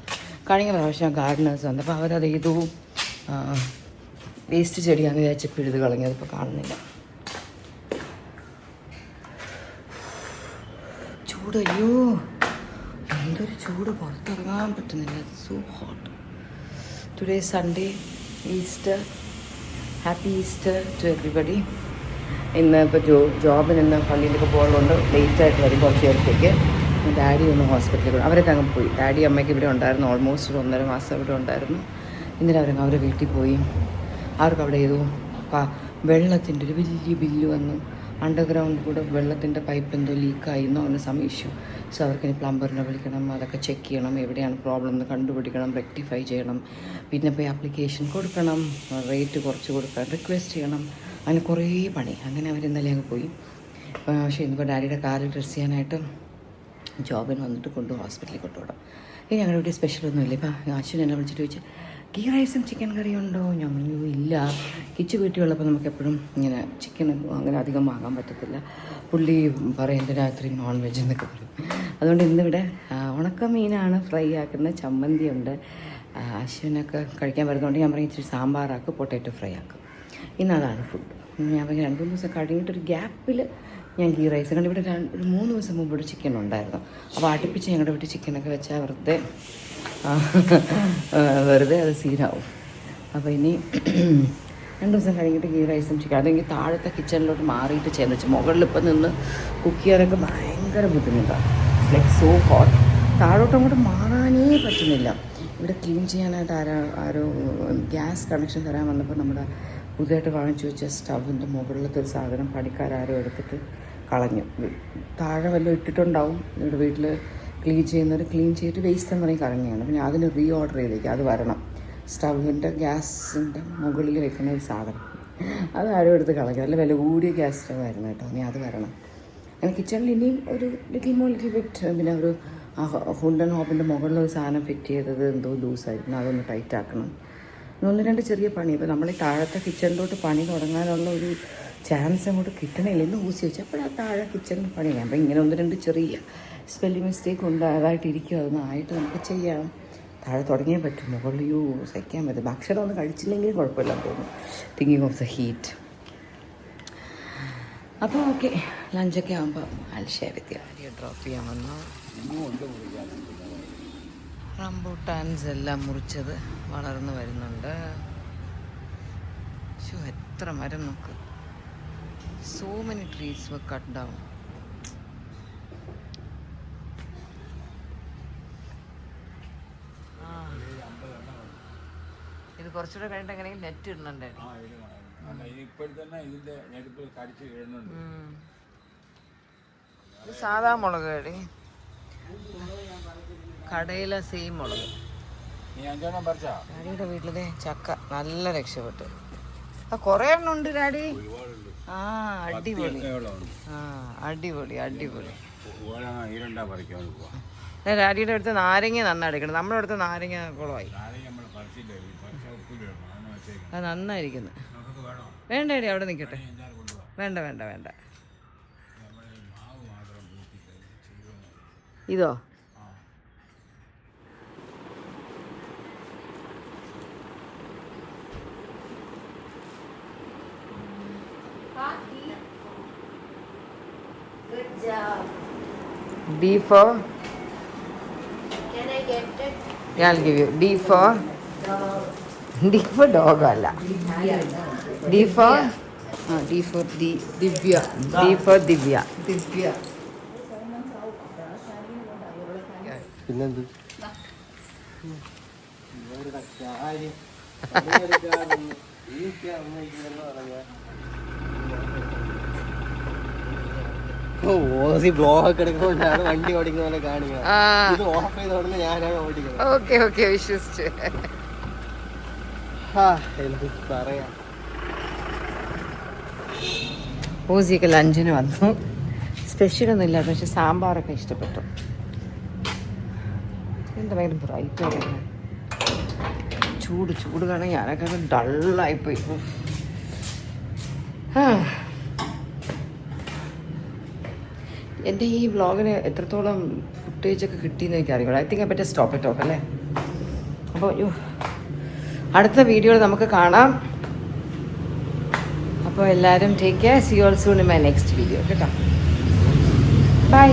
D: കഴിഞ്ഞ പ്രാവശ്യം ഗാർഡനേഴ്സ് വന്നപ്പോൾ അവരത് ഏതോ വേസ്റ്റ് ചെടിയാണെന്ന് വിചാരിച്ച് പിഴുത് കളഞ്ഞത് ഇപ്പോൾ കാണുന്നില്ല. ചൂട്, അയ്യോ എന്തൊരു ചൂട്, പുറത്തിറങ്ങാൻ പറ്റുന്നില്ല. So hot. Today Sunday, Easter. Happy Easter to everybody. ഇന്ന് ഇപ്പോൾ ജോബിന് ഇന്ന് പള്ളിയിലൊക്കെ പോകുന്നതുകൊണ്ട് ലേറ്റായിട്ട് വരും കുറച്ച് നേരത്തേക്ക്. ഡാഡി ഒന്ന് ഹോസ്പിറ്റലിൽ പോയി. അവരൊക്കെ അങ്ങ് പോയി. ഡാഡി അമ്മയ്ക്ക് ഇവിടെ ഉണ്ടായിരുന്നു, ഓൾമോസ്റ്റ് 1.5 മാസം ഇവിടെ ഉണ്ടായിരുന്നു. ഇന്നലെ അവരങ്ങ് വീട്ടിൽ പോയി. അവർക്ക് അവിടെ ഏതോ വെള്ളത്തിൻ്റെ ഒരു വലിയ ബില്ല് വന്നു. അണ്ടർഗ്രൗണ്ട് കൂടെ വെള്ളത്തിൻ്റെ പൈപ്പ് എന്തോ ലീക്കായി എന്നോ അവന് സമീപിച്ചു. സോ അവർക്കിനി പ്ലംബറിനെ വിളിക്കണം, അതൊക്കെ ചെക്ക് ചെയ്യണം, എവിടെയാണ് പ്രോബ്ലം എന്ന് കണ്ടുപിടിക്കണം, റെക്ടിഫൈ ചെയ്യണം. പിന്നെ പോയി ആപ്ലിക്കേഷൻ കൊടുക്കണം, റേറ്റ് കുറച്ച് കൊടുക്കാൻ റിക്വസ്റ്റ് ചെയ്യണം. അങ്ങനെ കുറേ പണി. അങ്ങനെ അവരിന്നലെ അങ്ങ് പോയി. പക്ഷേ ഇന്നിപ്പോൾ ഡാഡിയുടെ കാല് ഡ്രസ്സ് ചെയ്യാനായിട്ട് ജോബിന് വന്നിട്ട് ഹോസ്പിറ്റലിൽ കൊണ്ടുപോകണം. ഇനി ഞങ്ങളുടെ ഇവിടെ സ്പെഷ്യലൊന്നുമില്ല. ഇപ്പം അശ്വിൻ എന്നെ വിളിച്ചിട്ട് ചോദിച്ചു ഗീ റൈസും ചിക്കൻ കറിയും ഉണ്ടോ? ഞാൻ പറഞ്ഞു ഇല്ല, കിച്ചു വീട്ടിലുള്ളപ്പോൾ നമുക്ക് എപ്പോഴും ഇങ്ങനെ ചിക്കൻ അങ്ങനെ അധികം വാങ്ങാൻ പറ്റത്തില്ല. പുള്ളി പറയുന്നത് രാത്രി നോൺ വെജ് എന്നൊക്കെ പറയും. അതുകൊണ്ട് ഇന്നിവിടെ ഉണക്കമീനാണ് ഫ്രൈ ആക്കുന്ന, ചമ്മന്തിയുണ്ട്. അശ്വിനൊക്കെ കഴിക്കാൻ വരുന്നതുകൊണ്ട് ഞാൻ പറയും ഇച്ചിരി സാമ്പാറാക്കും, പൊട്ടാറ്റോ ഫ്രൈ ആക്കും. ഇന്നതാണ് ഫുഡ്. ഞാൻ പറഞ്ഞു 2-3 ദിവസം കഴിഞ്ഞിട്ടൊരു ഗ്യാപ്പിൽ ഞാൻ ഗീ റൈസ് കണ്ട് ഇവിടെ 3 ദിവസം മുമ്പ് ഇവിടെ ചിക്കൻ ഉണ്ടായിരുന്നു. അപ്പോൾ അടുപ്പിച്ച് ഞങ്ങളുടെ വീട്ടിൽ ചിക്കനൊക്കെ വെച്ചാൽ വെറുതെ അത് സീനാവും. അപ്പോൾ ഇനി 2 ദിവസം കഴിഞ്ഞിട്ട് ഗീ റൈസും ചിക്കൻ, അതെങ്കിൽ താഴത്തെ കിച്ചണിലോട്ട് മാറിയിട്ട് ചെയ്യുന്ന വെച്ചാൽ മുകളിലിപ്പം നിന്ന് കുക്ക് ചെയ്യാനൊക്കെ ഭയങ്കര ബുദ്ധിമുട്ടാണ്. Like so hot. താഴോട്ട് അങ്ങോട്ട് മാറാനേ പറ്റുന്നില്ല. ഇവിടെ ക്ലീൻ ചെയ്യാനായിട്ട് ആരോ ഗ്യാസ് കണക്ഷൻ തരാൻ വന്നപ്പോൾ നമ്മുടെ പുതിയതായിട്ട് വാങ്ങിച്ചു വെച്ച സ്റ്റവിൻ്റെ മുകളിലത്തെ ഒരു സാധനം പണിക്കാരും എടുത്തിട്ട് കളഞ്ഞു. താഴെ വല്ലതും ഇട്ടിട്ടുണ്ടാവും. ഇവിടെ വീട്ടിൽ ക്ലീൻ ചെയ്യുന്നവർ ക്ലീൻ ചെയ്തിട്ട് വേസ്റ്റ് എന്ന് പറഞ്ഞ് കളഞ്ഞാണ്. പിന്നെ അതിന് റീ ഓർഡർ ചെയ്തേക്കും, അത് വരണം. സ്റ്റവിൻ്റെ ഗ്യാസിൻ്റെ മുകളിൽ വെക്കുന്ന ഒരു സാധനം അതാരും എടുത്ത് കളഞ്ഞു. നല്ല വില കൂടിയ ഗ്യാസ് സ്റ്റവായിരുന്നു കേട്ടോ. ഇനി അത് വരണം. അങ്ങനെ കിച്ചണിൽ ഇനിയും ഒരു ലിറ്റിൽ ബിറ്റ്. പിന്നെ ഒരു ഹുണ്ടൻ ഹോപ്പിൻ്റെ മുകളിലൊരു സാധനം ഫിറ്റ് ചെയ്തത് എന്തോ ലൂസായിരുന്നു, അതൊന്ന് ടൈറ്റ് ആക്കണം. 1-2 ചെറിയ പണി. ഇപ്പോൾ നമ്മൾ ഈ താഴത്തെ കിച്ചണിലോട്ട് പണി തുടങ്ങാനുള്ള ഒരു ചാൻസ് അങ്ങോട്ട് കിട്ടണില്ല. ഇന്ന് ഊസി വെച്ചാൽ അപ്പോൾ ആ താഴെ കിച്ചണിൽ പണി ചെയ്യാം. അപ്പോൾ ഇങ്ങനെ 1-2 ചെറിയ സ്പെല്ലിംഗ് മിസ്റ്റേക്ക് ഉണ്ടായതായിട്ടിരിക്കും. അതൊന്നും ആയിട്ട് നമുക്ക് ചെയ്യാം. താഴെ തുടങ്ങിയേ പറ്റും. മുകളിൽ സഹിക്കാൻ പറ്റും. ഭക്ഷണം ഒന്നും കഴിച്ചില്ലെങ്കിലും കുഴപ്പമില്ലെന്ന് തോന്നുന്നു, തിങ്കിങ് ഓഫ് ദ ഹീറ്റ്. അപ്പോൾ ഓക്കെ, ലഞ്ചൊക്കെ ആകുമ്പോൾ ഡ്രോപ്പ് ചെയ്യാൻ വന്നു. റംബൂട്ടാൻസ് എല്ലാം മുറിച്ചത് വളർന്നു വരുന്നുണ്ട്. എത്ര മരം നോക്ക്. സോ മെനി ട്രീസ് വർ കട്ട് ഡൗൺ. ഇത് കുറച്ചുകൂടെ കഴിഞ്ഞിട്ട് എങ്ങനെയെങ്കിലും നെറ്റ് ഇടുന്നുണ്ടേ. ഇത് സാധാ മുളക് കടി, കടയിലെ സെയിം മുളക്. ഡാഡിയുടെ വീട്ടിലെ ചക്ക നല്ല രക്ഷപ്പെട്ടു. കൊറേ എണ്ണം ഉണ്ട് ഡാഡി. അടിപൊളി. അടിപൊളി അടിപൊളി. ഡാഡിയുടെ അടുത്ത് നാരങ്ങ നന്നായിരിക്കണം. നമ്മുടെ അടുത്ത് നാരങ്ങ കുളമായി. അത് നന്നായിരിക്കുന്നു. വേണ്ട ഡാഡി, അവിടെ നിൽക്കട്ടെ. വേണ്ട വേണ്ട വേണ്ട. ഇതോ? D for? Can I get it? Yeah, I'll give you. D for? Dog. D for dog alla. D for? D for Divya. D for Divya. Divya.
B: പിന്നെന്ത്? ബ്ലോഗൊക്കെ എടുക്കുന്നതുകൊണ്ടാണ് വണ്ടി ഓടിക്കുന്ന പോലെ കാണുക. ഇത് ഓഫ് ചെയ്തോടുന്ന് ഞാനാണ് ഓടിക്കുന്നത്.
D: ഓക്കെ ഓക്കെ, വിശ്വസിച്ചു.
B: പറയാം.
D: ഓസിയൊക്കെ ലഞ്ചിന് വന്നു. സ്പെഷ്യലൊന്നും ഇല്ല, പക്ഷെ സാമ്പാറൊക്കെ ഇഷ്ടപ്പെട്ടു. എന്താ ഭയങ്കര ബ്രൈറ്റ് ചൂട് കാരണം ഞാനൊക്കെ ഡള്ളായിപ്പോയി. എൻ്റെ ഈ വ്ളോഗിന് എത്രത്തോളം ഫുട്ടേജൊക്കെ കിട്ടിയെന്ന് എനിക്കറിയില്ല. I think I better stop it off അല്ലേ. അപ്പോൾ അടുത്ത വീഡിയോയിൽ നമുക്ക് കാണാം. അപ്പോൾ എല്ലാവരും take care. See you all soon in my next video കേട്ടോ. ബൈ.